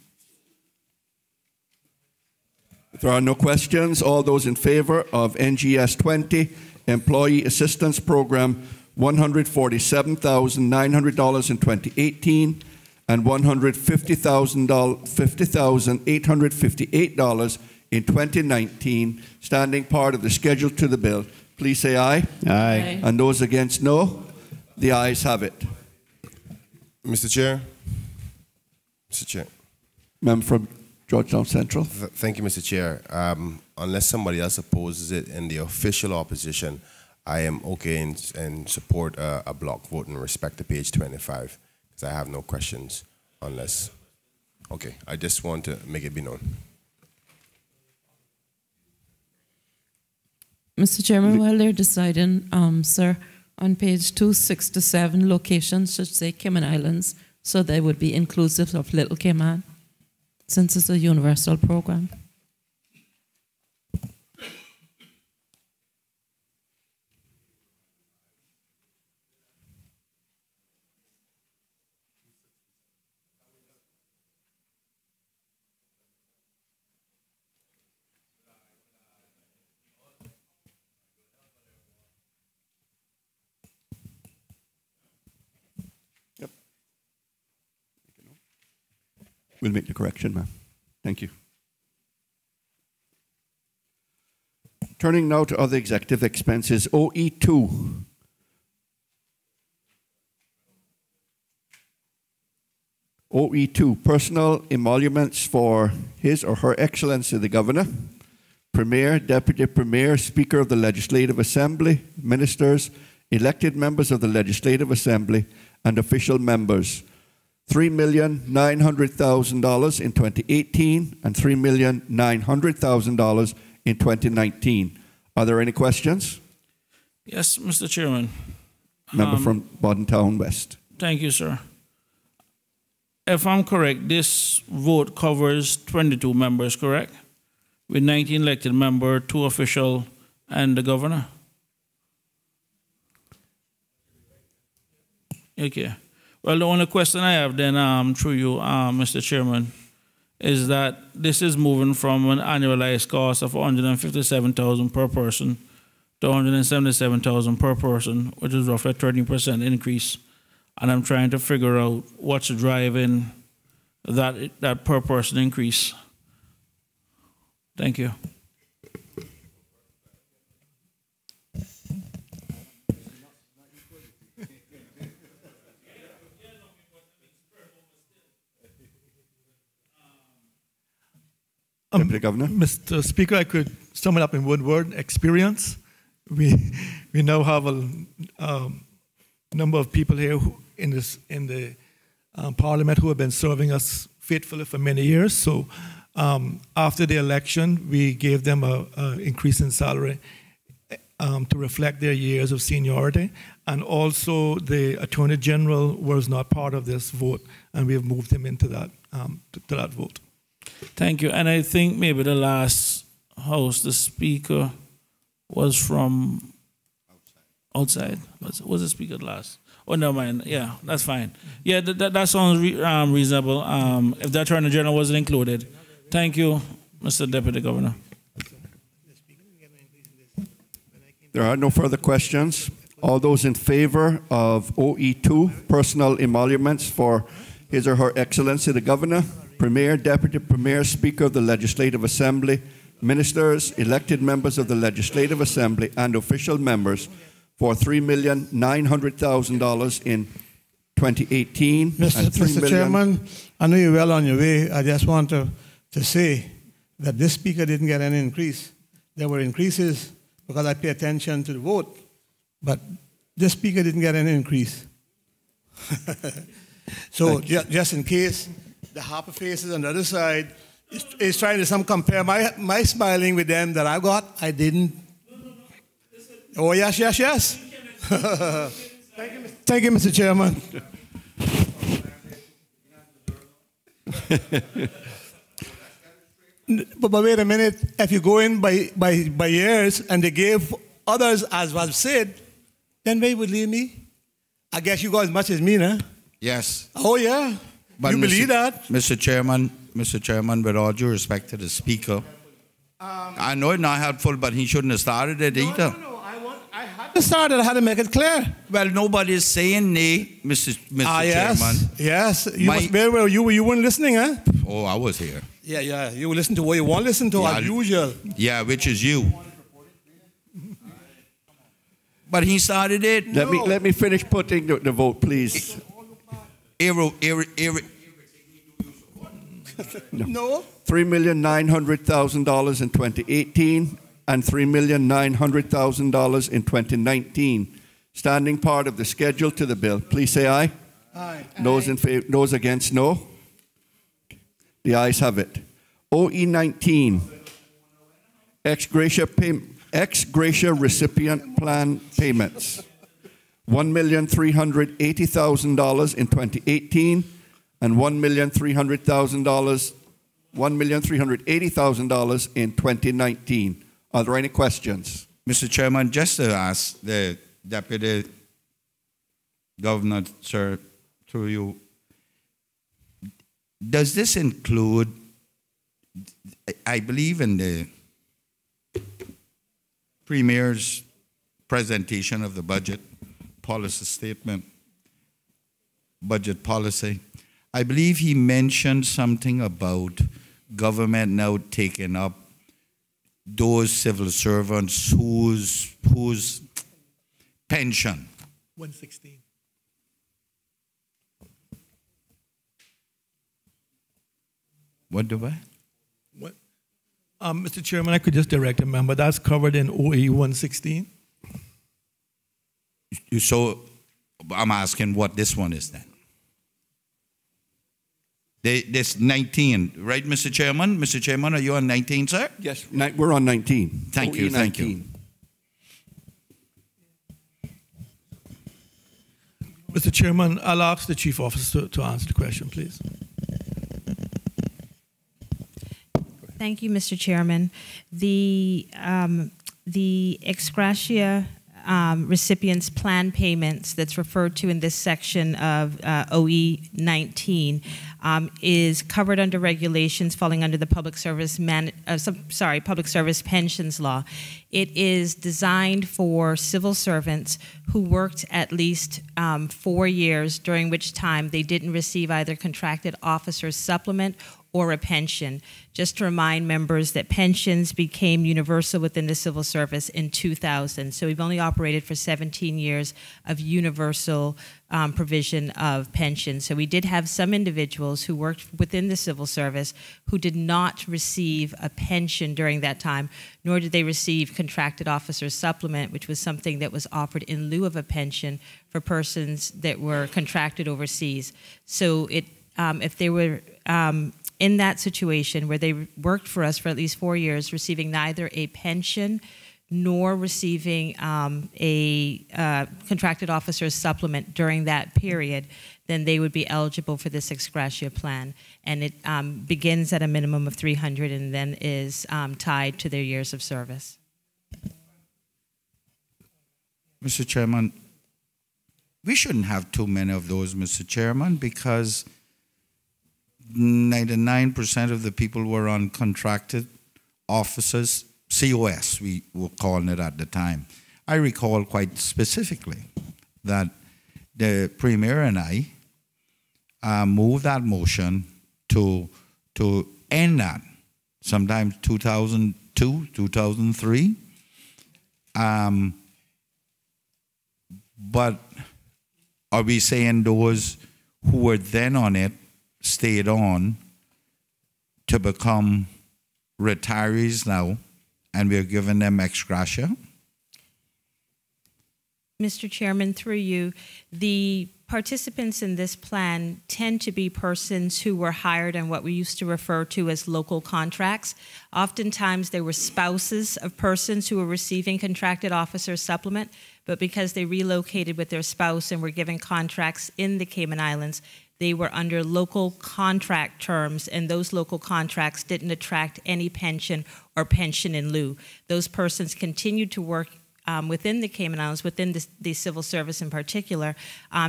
If there are no questions, all those in favor of NGS 20, Employee Assistance Program, $147,900 in 2018, and $150,858 in 2019, standing part of the schedule to the bill. Please say aye. Aye. And those against, no. The ayes have it. Mr. Chair. Mr. Chair. Member from Georgetown Central. Thank you, Mr. Chair. Unless somebody else opposes it in the official opposition, I am okay and support a block vote in respect to page 25, because I have no questions unless, okay, I just want to make it be known. Mr. Chairman, while they're deciding, sir, on page 267, locations should say Cayman Islands, so they would be inclusive of Little Cayman, since it's a universal program. We'll make the correction, ma'am. Thank you. Turning now to other executive expenses, OE2. OE2, personal emoluments for His or Her Excellency the Governor, Premier, Deputy Premier, Speaker of the Legislative Assembly, Ministers, elected members of the Legislative Assembly, and official members. $3,900,000 in 2018 and $3,900,000 in 2019. Are there any questions? Yes, Mr. Chairman. Member from Bodden Town West. Thank you, sir. If I'm correct, this vote covers 22 members, correct? With 19 elected members, 2 official, and the governor? Okay. Well, the only question I have then, through you, Mr. Chairman, is that this is moving from an annualized cost of $157,000 per person to $177,000 per person, which is roughly a 13% increase. And I'm trying to figure out what's driving that per person increase. Thank you. Deputy Governor. Mr. Speaker, I could sum it up in one word: experience. We now have a number of people here in the Parliament who have been serving us faithfully for many years. So after the election, we gave them an increase in salary to reflect their years of seniority. And also the Attorney General was not part of this vote, and we have moved him into that, to that vote. Thank you. And I think maybe the last house, the speaker was from outside. Was the speaker last? Oh, never mind. Yeah, that's fine. Yeah, that sounds reasonable. If the Attorney General wasn't included. Thank you, Mr. Deputy Governor. There are no further questions. All those in favor of OE2, personal emoluments for His or Her Excellency the Governor, Premier, Deputy Premier, Speaker of the Legislative Assembly, Ministers, elected members of the Legislative Assembly, and official members for $3,900,000 in 2018. Mr. Chairman, I know you're well on your way. I just want to say that this speaker didn't get any increase. There were increases because I pay attention to the vote, but this speaker didn't get any increase. So just in case the Harper faces on the other side is trying to compare my smiling with them that I got, I didn't. Oh, yes, yes, yes. Thank you, Mr. Chairman. But wait a minute. If you go in by years and they gave others as was said, then they would leave me. I guess you got as much as me, huh? Yes. Oh, yeah. But you believe that? Mr. Chairman, with all due respect to the Speaker, I know it's not helpful, but he shouldn't have started it either. No. I had to start it. I had to make it clear. Well, nobody is saying nay, Mr. Yes. Chairman. Yes. Where were you? You weren't listening, huh? Oh, I was here. Yeah. You listen to what you want to listen to, as usual. Yeah, which is you. But he started it. Let me finish putting the vote, please. No. $3,900,000 in 2018 and $3,900,000 in 2019. Standing part of the schedule to the bill. Please say aye. Aye. Those in favor, those against, no. The ayes have it. OE19, ex gratia ex gratia recipient plan payments. $1,380,000 in 2018 and $1,380,000 in 2019. Are there any questions? Mr. Chairman, just to ask the Deputy Governor, sir, through you, does this include, I believe in the Premier's presentation of the budget policy statement, budget policy, I believe he mentioned something about government now taking up those civil servants whose pension. 116. What do I? What? Mr. Chairman, I could just direct a member. That's covered in OE 116. So I'm asking what this one is then. This 19, right, Mr. Chairman? Mr. Chairman, are you on 19, sir? Yes, we're on 19. Thank you, thank you. Mr. Chairman, I'll ask the Chief Officer to answer the question, please. Thank you, Mr. Chairman. The ex gratia recipients plan payments that's referred to in this section of OE 19 is covered under regulations falling under the Public Service Pensions Law. It is designed for civil servants who worked at least 4 years, during which time they didn't receive either contracted officer's supplement or a pension. Just to remind members that pensions became universal within the civil service in 2000. So we've only operated for 17 years of universal provision of pensions. So we did have some individuals who worked within the civil service who did not receive a pension during that time, nor did they receive contracted officer's supplement, which was something that was offered in lieu of a pension for persons that were contracted overseas. So if they were in that situation where they worked for us for at least 4 years, receiving neither a pension nor receiving a contracted officer's supplement during that period, then they would be eligible for this ex gratia plan. And it begins at a minimum of 300 and then is tied to their years of service. Mr. Chairman, we shouldn't have too many of those, Mr. Chairman, because 99% of the people were on contracted officers, COS, we were calling it at the time. I recall quite specifically that the Premier and I moved that motion to end that, sometime 2002, 2003. But are we saying those who were then on it stayed on to become retirees now, and we're giving them ex gratia? Mr. Chairman, through you, the participants in this plan tend to be persons who were hired on what we used to refer to as local contracts. Oftentimes, they were spouses of persons who were receiving contracted officer supplement, but because they relocated with their spouse and were given contracts in the Cayman Islands, they were under local contract terms, and those local contracts didn't attract any pension or pension in lieu. Those persons continued to work within the Cayman Islands, within the civil service in particular,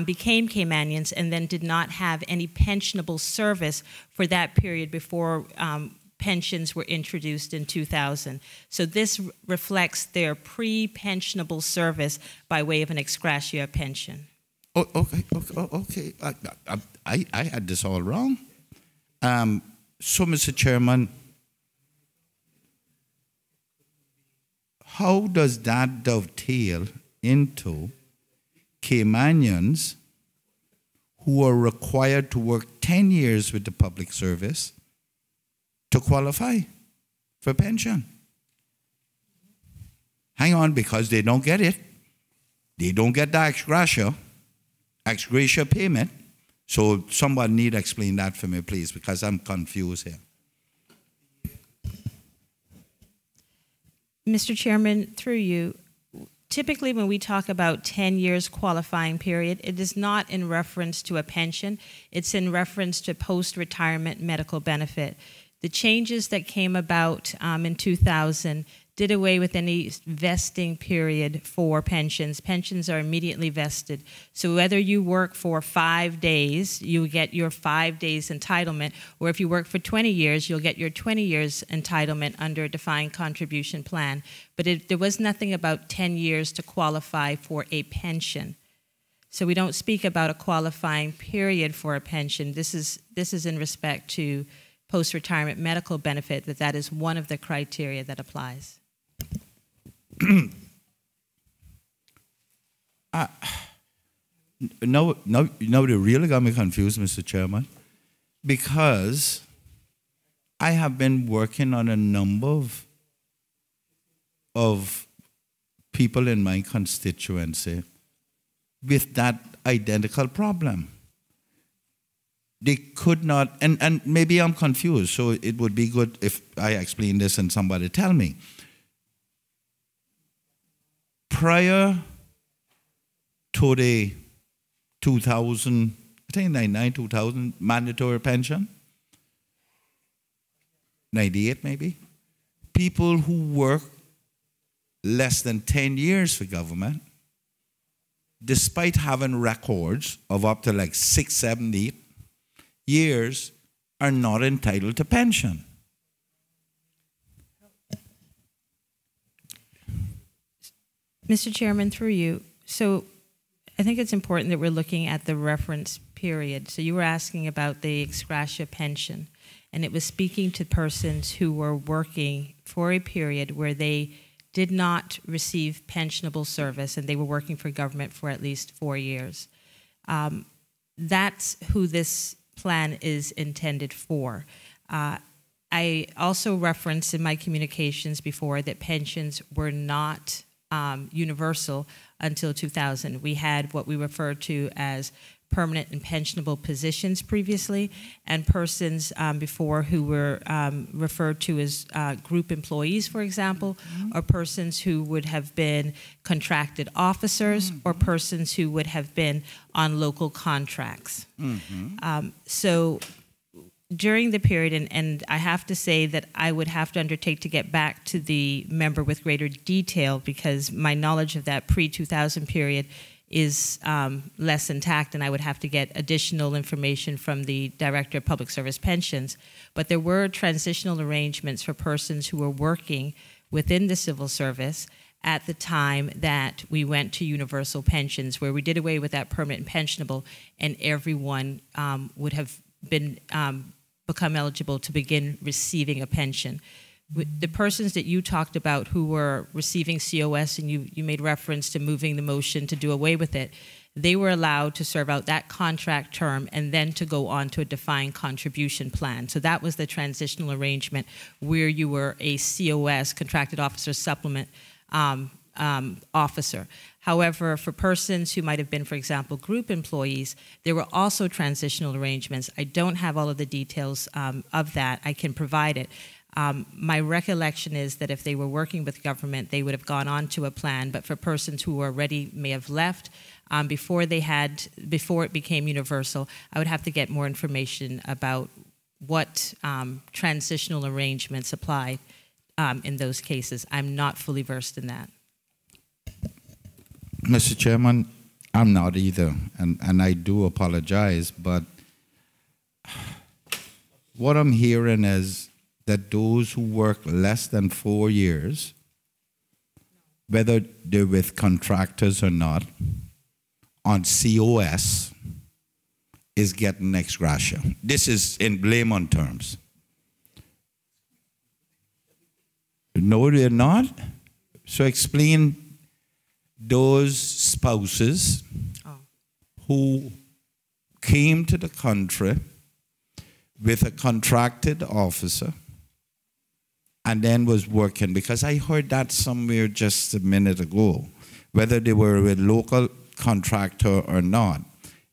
became Caymanians and then did not have any pensionable service for that period before pensions were introduced in 2000. So this reflects their pre-pensionable service by way of an ex gratia pension. Oh, okay. I had this all wrong. So, Mr. Chairman, how does that dovetail into Caymanians who are required to work 10 years with the public service to qualify for pension? Hang on, because they don't get it. They don't get the ex gratia payment. So somebody need to explain that for me, please, because I'm confused here. Mr. Chairman, through you, typically when we talk about 10 years qualifying period, it is not in reference to a pension. It's in reference to post-retirement medical benefit. The changes that came about in 2000 did away with any vesting period for pensions. Pensions are immediately vested. So whether you work for 5 days, you get your 5 days entitlement, or if you work for 20 years, you'll get your 20 years entitlement under a defined contribution plan. But there was nothing about 10 years to qualify for a pension. So we don't speak about a qualifying period for a pension. This is in respect to post-retirement medical benefit, that is one of the criteria that applies. No, they really got me confused, Mr. Chairman, because I have been working on a number of people in my constituency with that identical problem. They could not, and maybe I'm confused, so it would be good if I explain this and somebody tell me. Prior to the 2000, I think 99, 2000 mandatory pension, 98 maybe, people who work less than 10 years for government, despite having records of up to like 6, 7, 8 years, are not entitled to pension. Mr. Chairman, through you, so I think it's important that we're looking at the reference period. So you were asking about the ex gratia pension, and it was speaking to persons who were working for a period where they did not receive pensionable service and they were working for government for at least 4 years. That's who this plan is intended for. I also referenced in my communications before that pensions were not universal until 2000. We had what we referred to as permanent and pensionable positions previously, and persons before who were referred to as group employees, for example, or persons who would have been contracted officers, or persons who would have been on local contracts. So during the period, and I have to say that I would have to undertake to get back to the member with greater detail, because my knowledge of that pre-2000 period is less intact, and I would have to get additional information from the Director of Public Service Pensions. But there were transitional arrangements for persons who were working within the civil service at the time that we went to universal pensions, where we did away with that permanent and pensionable, and everyone would have been become eligible to begin receiving a pension. The persons that you talked about who were receiving COS, and you made reference to moving the motion to do away with it, they were allowed to serve out that contract term and then to go on to a defined contribution plan. So that was the transitional arrangement where you were a COS, contracted officer supplement officer. However, for persons who might have been, for example, group employees, there were also transitional arrangements. I don't have all of the details of that. I can provide it. My recollection is that if they were working with government, they would have gone on to a plan, but for persons who already may have left before it became universal, I would have to get more information about what transitional arrangements apply in those cases. I'm not fully versed in that. Mr. Chairman, I'm not either, and I do apologize, but what I'm hearing is that those who work less than 4 years, whether they're with contractors or not, on COS, is getting ex gratia. This is in layman terms. No, they're not. So explain those spouses who came to the country with a contracted officer and then was working, because I heard that somewhere just a minute ago, whether they were with local contractor or not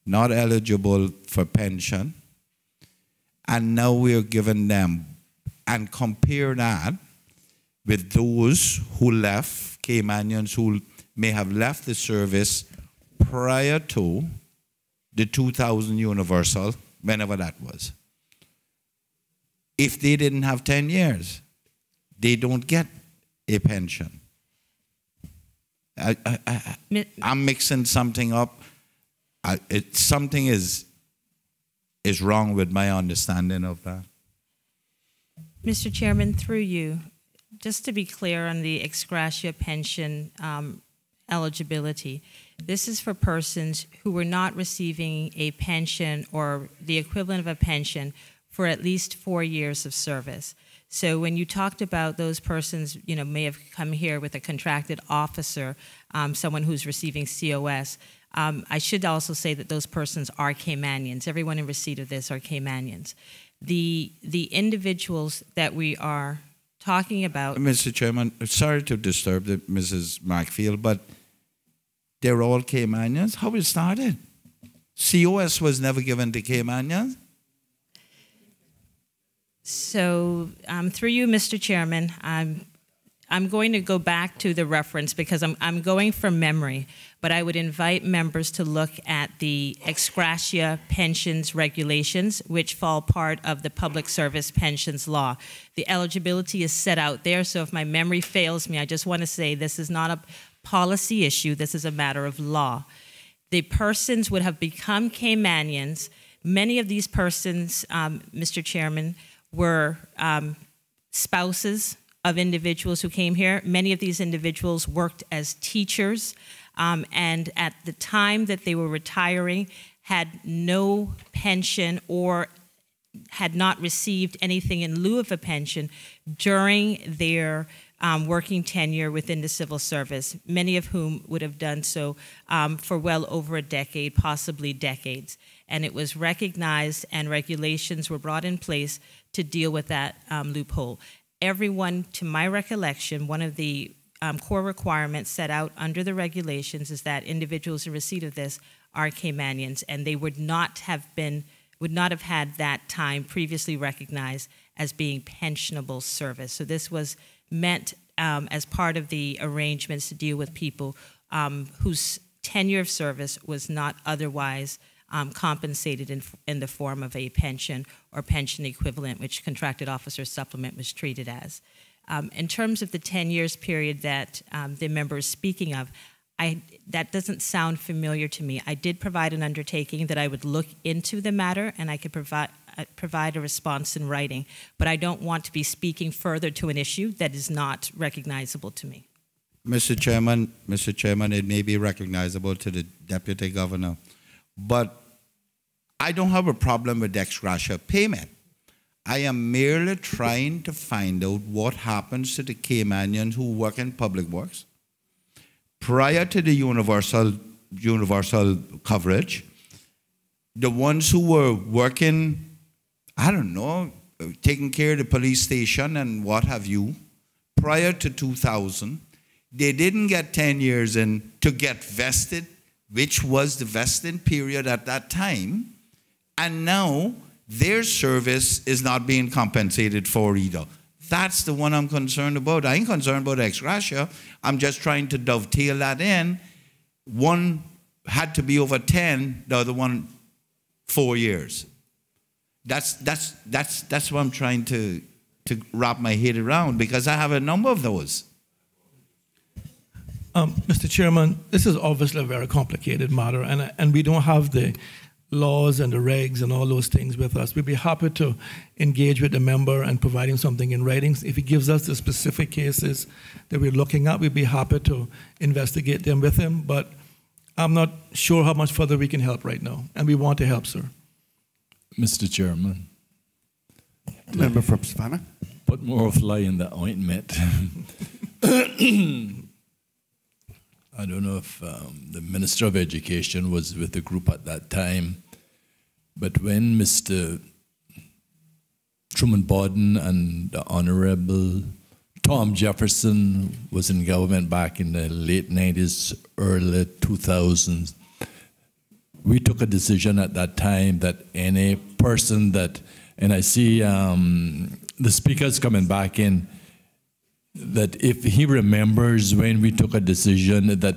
eligible for pension, and now we're giving them, and compare that with those who left, Caymanians who may have left the service prior to the 2000 universal, whenever that was. If they didn't have 10 years, they don't get a pension. I'm mixing something up. Something is wrong with my understanding of that. Mr. Chairman, through you, just to be clear on the ex gratia pension eligibility, this is for persons who were not receiving a pension or the equivalent of a pension for at least 4 years of service. So when you talked about those persons, you know, may have come here with a contracted officer, someone who's receiving COS, I should also say that those persons are Caymanians. Everyone in receipt of this are Caymanians. The individuals that we are talking about... Mr. Chairman, sorry to disturb Mrs. Markfield, but they're all Caymanians? How it started? COS was never given to Caymanians? So through you, Mr. Chairman, I'm going to go back to the reference because I'm going from memory, but I would invite members to look at the ex gratia pensions regulations, which fall part of the public service pensions law. The eligibility is set out there, so if my memory fails me, I just want to say this is not a policy issue, this is a matter of law. The persons would have become Caymanians. Many of these persons, Mr. Chairman, were spouses of individuals who came here. Many of these individuals worked as teachers, and at the time that they were retiring, had no pension or had not received anything in lieu of a pension during their working tenure within the civil service, many of whom would have done so for well over a decade, possibly decades. And it was recognized and regulations were brought in place to deal with that loophole. Everyone, to my recollection, one of the core requirements set out under the regulations is that individuals in receipt of this are Caymanians, and they would not have had that time previously recognized as being pensionable service. So this was meant as part of the arrangements to deal with people whose tenure of service was not otherwise compensated in the form of a pension or pension equivalent, which contracted officer supplement was treated as. In terms of the 10 years period that the member is speaking of, that doesn't sound familiar to me. I did provide an undertaking that I would look into the matter and I could provide a response in writing, but I don't want to be speaking further to an issue that is not recognizable to me. Mr. Chairman, it may be recognizable to the Deputy Governor, but I don't have a problem with ex gratia payment. I am merely trying to find out what happens to the Caymanians who work in public works prior to the universal coverage. The ones who were working, I don't know, taking care of the police station and what have you, prior to 2000, they didn't get 10 years in to get vested, which was the vesting period at that time, and now their service is not being compensated for either. That's the one I'm concerned about. I ain't concerned about ex gratia. I'm just trying to dovetail that in. One had to be over 10, the other one 4 years. That's what I'm trying to wrap my head around, because I have a number of those. Mr. Chairman, this is obviously a very complicated matter, and we don't have the laws and the regs and all those things with us. We'd be happy to engage with the member and provide him something in writing. If he gives us the specific cases that we're looking at, we'd be happy to investigate them with him, but I'm not sure how much further we can help right now, and we want to help, sir. Mr. Chairman. Member from Savannah. Put more fly in the ointment. I don't know if the Minister of Education was with the group at that time, but when Mr. Truman Borden and the Honorable Tom Jefferson was in government back in the late 90s, early 2000s, we took a decision at that time that any person that, and I see the speakers coming back in, that if he remembers when we took a decision that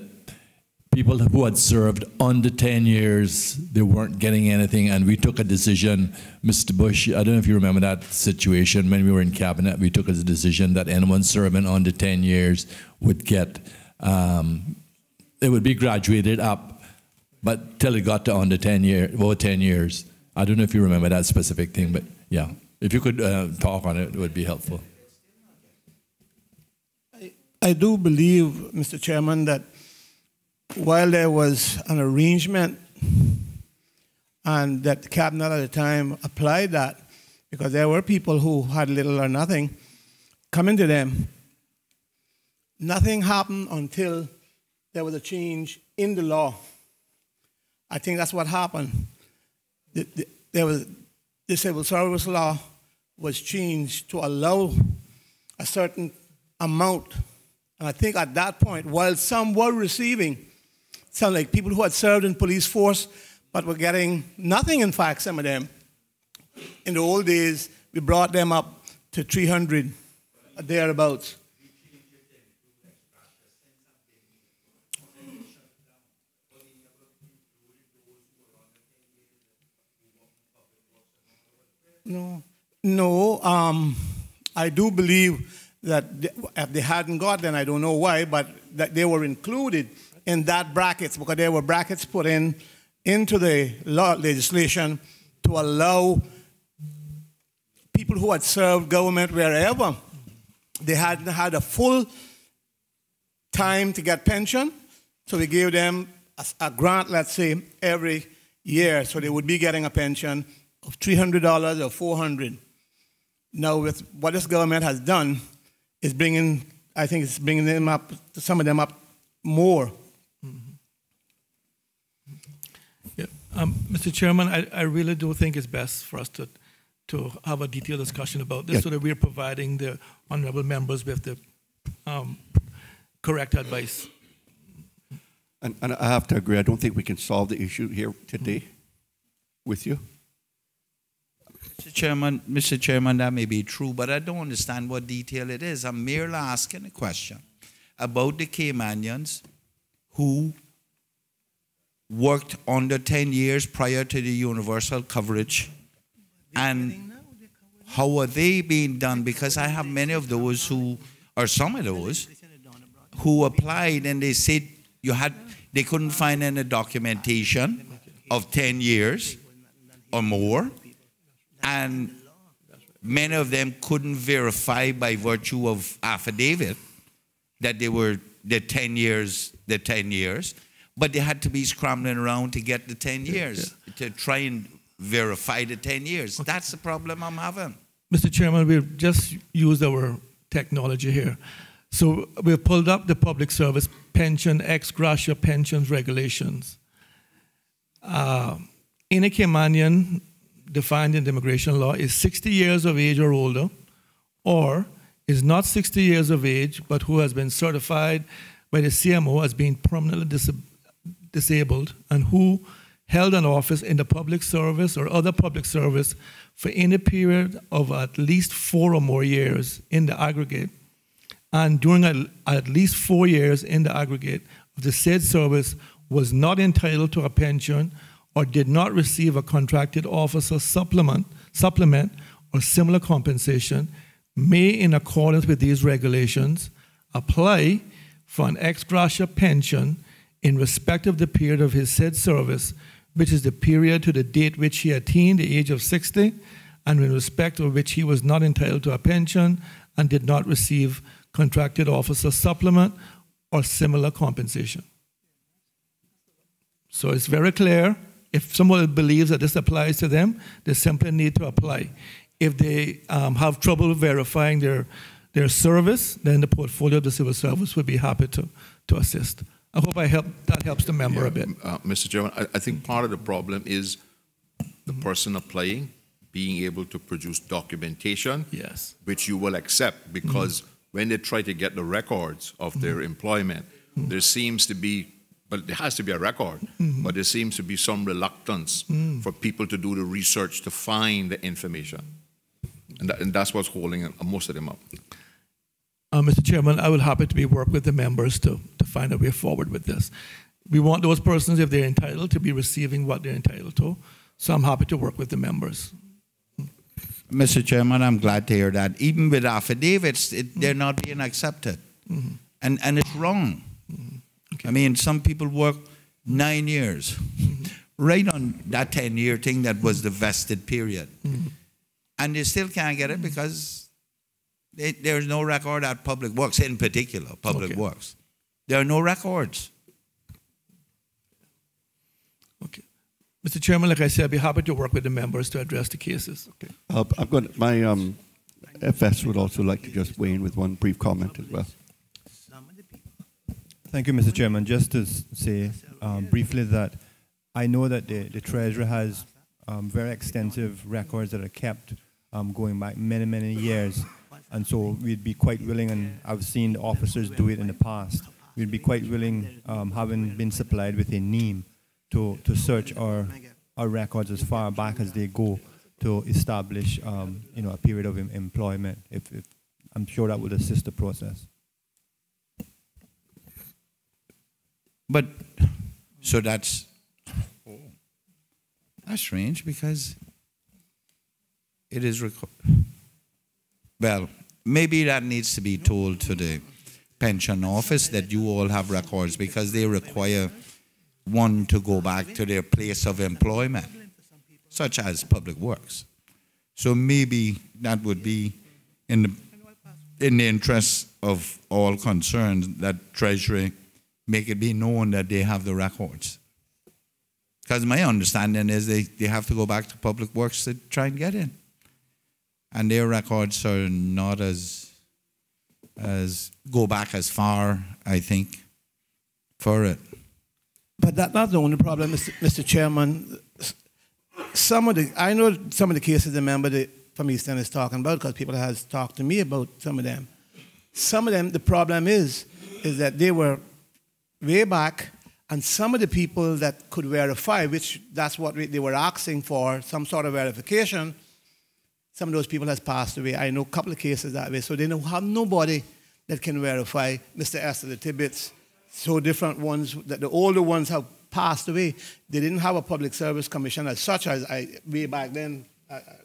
people who had served under 10 years, they weren't getting anything, and we took a decision, Mr. Bush, I don't know if you remember that situation when we were in cabinet, we took a decision that anyone serving under 10 years would get, it would be graduated up, but till it got to under 10 years, over 10 years. I don't know if you remember that specific thing, but yeah, if you could talk on it, it would be helpful. I do believe, Mr. Chairman, that while there was an arrangement and that the cabinet at the time applied that, because there were people who had little or nothing coming to them, nothing happened until there was a change in the law. I think that's what happened. There was the civil service law was changed to allow a certain amount. And I think at that point, while some were receiving, some like people who had served in police force but were getting nothing, in fact, some of them, in the old days, we brought them up to 300 or thereabouts. No, I do believe that if they hadn't got, then I don't know why, but that they were included in that brackets, because there were brackets put into the law legislation to allow people who had served government wherever they hadn't had a full time to get pension, so we gave them a grant, let's say, every year, so they would be getting a pension of $300 or $400. Now, with what this government has done, is bringing, I think it's bringing them up, some of them up more. Yeah. Mr. Chairman, I really do think it's best for us to have a detailed discussion about this, so that we're providing the honorable members with the correct advice. And I have to agree, I don't think we can solve the issue here today with you. Mr. Chairman, that may be true, but I don't understand what detail it is. I'm merely asking a question about the Caymanians who worked under 10 years prior to the universal coverage, and how are they being done? Because I have many of those who, or some of those, who applied and they said they couldn't find any documentation of 10 years or more, and many of them couldn't verify by virtue of affidavit that they were the 10 years, but they had to be scrambling around to get the 10 years, to try and verify the 10 years. Okay. That's the problem I'm having. Mr. Chairman, we've just used our technology here. So we've pulled up the public service pension, ex gratia pensions regulations. In a Caymanian, defined in the immigration law, is 60 years of age or older, or is not 60 years of age, but who has been certified by the CMO as being permanently disabled, and who held an office in the public service or other public service for any period of at least 4 or more years in the aggregate, and during at least 4 years in the aggregate of the said service was not entitled to a pension or did not receive a contracted officer supplement or similar compensation, may, in accordance with these regulations, apply for an ex gratia pension in respect of the period of his said service, which is the period to the date which he attained the age of 60, and in respect of which he was not entitled to a pension and did not receive contracted officer supplement or similar compensation. So it's very clear. If someone believes that this applies to them, they simply need to apply. If they have trouble verifying their service, then the portfolio of the civil service would be happy to assist. I hope that helps the member a bit. Mr. Chairman, I think part of the problem is the person applying being able to produce documentation, yes, which you will accept, because when they try to get the records of their employment, there seems to be, but there has to be a record, but there seems to be some reluctance for people to do the research to find the information. And that's what's holding most of them up. Mr. Chairman, I will happy to work with the members to find a way forward with this. We want those persons, if they're entitled, to be receiving what they're entitled to. So I'm happy to work with the members. Mr. Chairman, I'm glad to hear that. Even with affidavits, they're not being accepted. Mm-hmm. And it's wrong. Mm-hmm. Okay. I mean, some people work 9 years, Mm-hmm. right on that 10-year thing that was the vested period. Mm-hmm. And they still can't get it because there's no record at Public Works, in particular, Public Works. There are no records. Okay. Mr. Chairman, like I said, I'd be happy to work with the members to address the cases. Okay. I'm going. My FS would also like to just weigh in with one brief comment as well. Thank you, Mr. Chairman. Just to say briefly that I know that the Treasurer has very extensive records that are kept going back many, many years. And so we'd be quite willing, and I've seen the officers do it in the past, we'd be quite willing, having been supplied with a NEEM, to search our records as far back as they go to establish a period of employment. If I'm sure that would assist the process. But, so that's strange because it is well, maybe that needs to be told to the pension office that you all have records because they require one to go back to their place of employment, such as Public Works. So maybe that would be in the interest of all concerned that Treasury make it be known that they have the records. Because my understanding is they have to go back to Public Works to try and get in. And their records are not as go back as far, I think, for it. But that's not the only problem, Mr. Chairman. I know some of the cases the member from East End is talking about because people have talked to me about some of them. Some of them, the problem is that they were way back, and some of the people that could verify, which that's what they were asking for, some sort of verification, some of those people has passed away. I know a couple of cases that way, so they don't have nobody that can verify Mr. Esther, the Tibbets. So different ones, that the older ones have passed away. They didn't have a public service commission as such as way back then,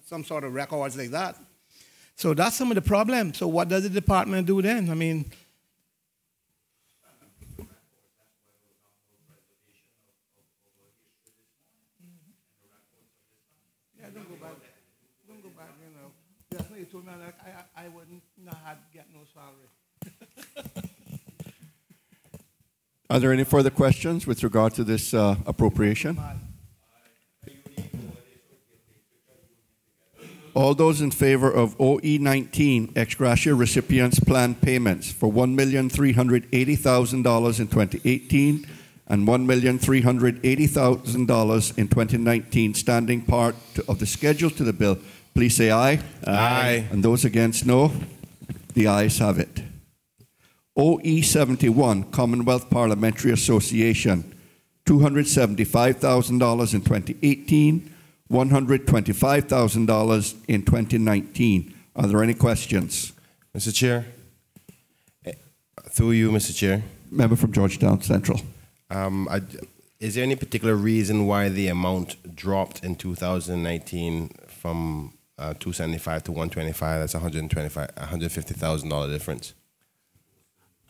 some sort of records like that. So that's some of the problem. So what does the department do then? I mean, yeah, don't go back, you know. Definitely told me like I wouldn't not get no salary. Are there any further questions with regard to this appropriation? All those in favor of OE19 ex gratia recipients plan payments for $1,380,000 in 2018 and $1,380,000 in 2019, standing part of the schedule to the bill, please say aye. Aye. And those against, no. The ayes have it. OE71 Commonwealth Parliamentary Association, $275,000 in 2018, $125,000 in 2019. Are there any questions? Mr. Chair, through you, Mr. Chair. Member from Georgetown Central. Is there any particular reason why the amount dropped in 2019 from 275 to 125? That's $150,000 difference.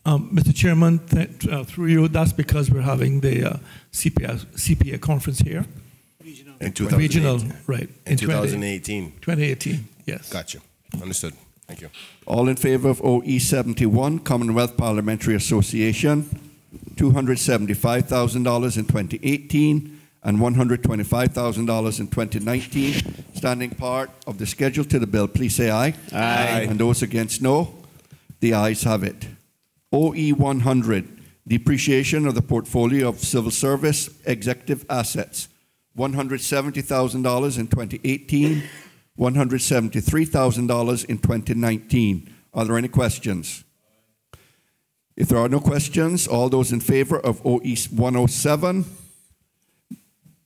Mr. Chairman, through you, that's because we're having the CPA conference here. In 2018. Regional, right. In 2018. 2018, yes. Gotcha. Understood. Thank you. All in favor of OE71 Commonwealth Parliamentary Association, $275,000 in 2018 and $125,000 in 2019, standing part of the schedule to the bill, please say aye. Aye. And those against, no. The ayes have it. OE100, depreciation of the portfolio of civil service executive assets, $170,000 in 2018, $173,000 in 2019. Are there any questions? If there are no questions, all those in favor of OE107,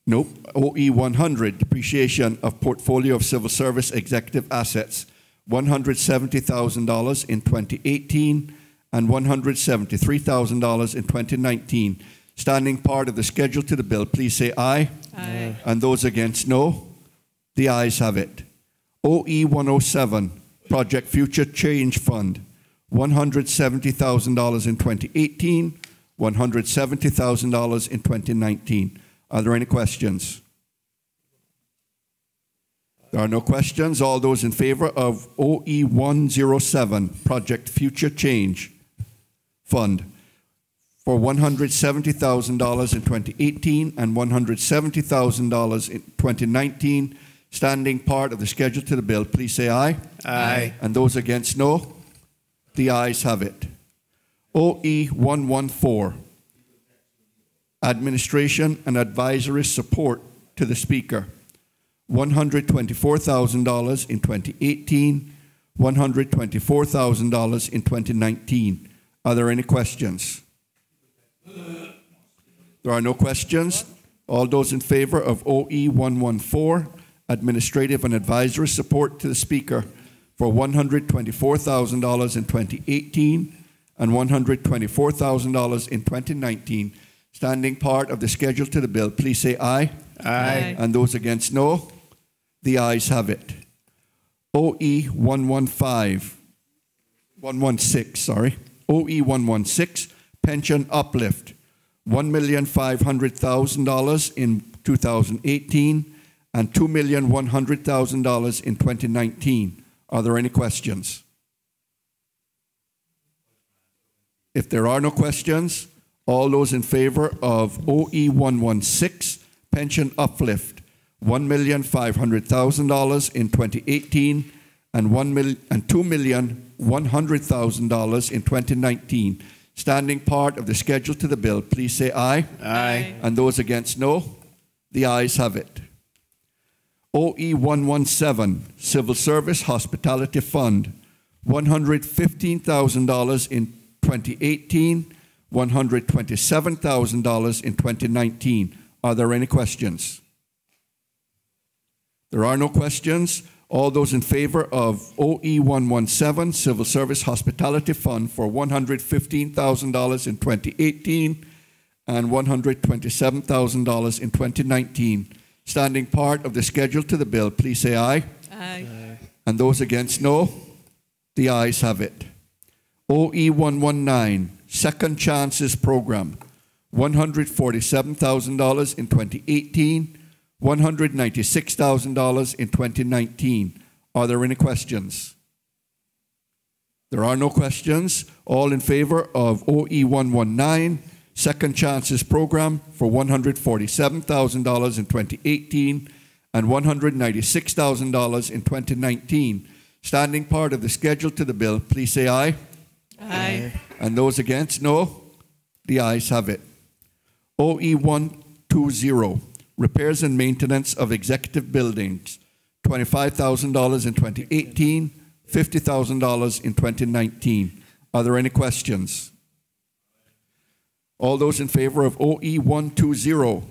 OE100, depreciation of portfolio of civil service executive assets, $170,000 in 2018, and $173,000 in 2019. Standing part of the schedule to the bill, please say aye. Aye. And those against, no. The ayes have it. OE 107, Project Future Change Fund, $170,000 in 2018, $170,000 in 2019. Are there any questions? There are no questions. All those in favor of OE 107, Project Future Change Fund, for $170,000 in 2018 and $170,000 in 2019, standing part of the schedule to the bill, please say aye. Aye. And those against, no. The ayes have it. OE 114, Administration and Advisory Support to the Speaker, $124,000 in 2018, $124,000 in 2019. Are there any questions? There are no questions. All those in favor of OE 114, Administrative and Advisory Support to the Speaker, for $124,000 in 2018 and $124,000 in 2019, standing part of the schedule to the bill, please say aye. Aye. And those against, no. The ayes have it. OE 116, OE 116, Pension Uplift, $1,500,000 in 2018 and $2,100,000 in 2019. Are there any questions? If there are no questions, all those in favor of OE 116, Pension Uplift, $1,500,000 in 2018 and $2,100,000 in 2019, standing part of the schedule to the bill, please say aye. Aye. And those against, no. The ayes have it. OE 117, Civil Service Hospitality Fund, $115,000 in 2018, $127,000 in 2019. Are there any questions? There are no questions. All those in favor of OE 117, Civil Service Hospitality Fund, for $115,000 in 2018 and $127,000 in 2019, standing part of the schedule to the bill, please say aye. Aye. And those against, no. The ayes have it. OE 119, Second Chances Program, $147,000 in 2018, $196,000 in 2019. Are there any questions? There are no questions. All in favor of OE 119, Second Chances Program, for $147,000 in 2018 and $196,000 in 2019. Standing part of the schedule to the bill, please say aye. Aye. And those against, no. The ayes have it. OE 120, Repairs and Maintenance of Executive Buildings, $25,000 in 2018, $50,000 in 2019. Are there any questions? All those in favor of OE 120,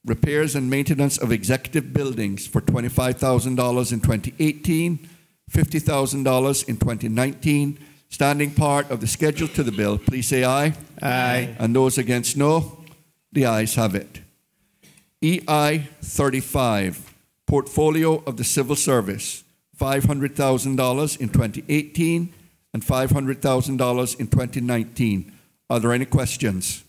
Repairs and Maintenance of Executive Buildings, for $25,000 in 2018, $50,000 in 2019, standing part of the schedule to the bill, please say aye. Aye. And those against, no. The ayes have it. EI 35, Portfolio of the Civil Service, $500,000 in 2018 and $500,000 in 2019. Are there any questions?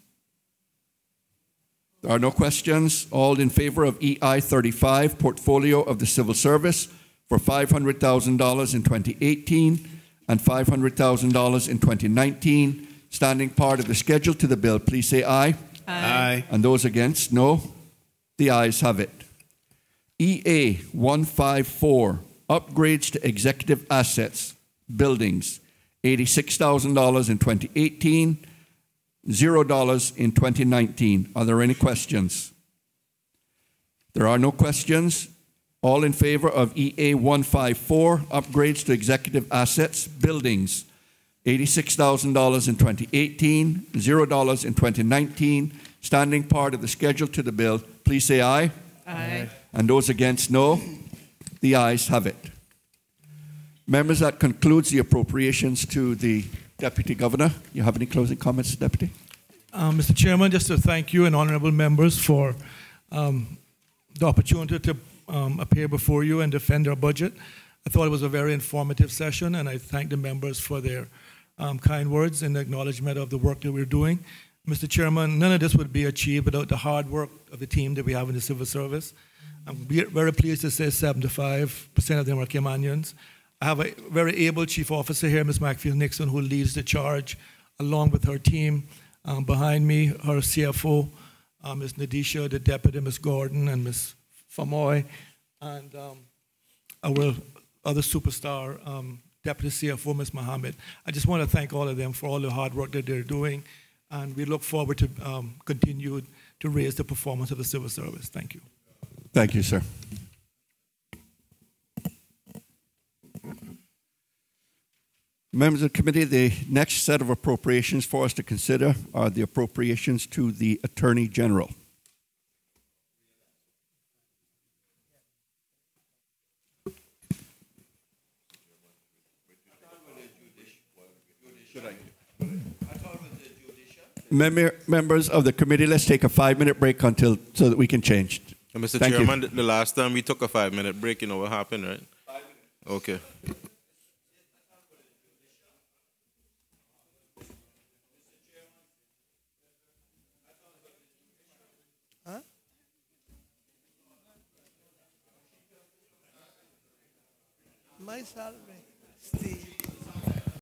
There are no questions. All in favor of EI 35, Portfolio of the Civil Service, for $500,000 in 2018 and $500,000 in 2019, standing part of the schedule to the bill, please say aye. Aye. And those against, no. The ayes have it. EA 154, Upgrades to Executive Assets, Buildings, $86,000 in 2018, $0 in 2019. Are there any questions? There are no questions. All in favor of EA 154, Upgrades to Executive Assets, Buildings, $86,000 in 2018, $0 in 2019, standing part of the schedule to the bill, please say aye. Aye. And those against, no. The ayes have it. Members, that concludes the appropriations to the Deputy Governor. You have any closing comments, Deputy? Mr. Chairman, just to thank you and honorable members for the opportunity to appear before you and defend our budget. I thought it was a very informative session, and I thank the members for their kind words and acknowledgement of the work that we're doing. Mr. Chairman, none of this would be achieved without the hard work of the team that we have in the civil service. I'm very pleased to say 75% of them are Caymanians. I have a very able chief officer here, Ms. Macfield Nixon, who leads the charge along with her team. Behind me, her CFO, Ms. Nadisha, the deputy, Ms. Gordon, and Ms. Famoy, and our other superstar, Deputy CFO, Ms. Mohammed. I just want to thank all of them for all the hard work that they're doing, and we look forward to continue to raise the performance of the civil service. Thank you. Thank you, sir. Members of the committee, the next set of appropriations for us to consider are the appropriations to the Attorney General. Members of the committee, let's take a 5-minute break so that we can change. Mr. Thank Chairman, you. the last time we took a 5-minute break, you know what happened, right? Okay. Huh? My salary, Steve.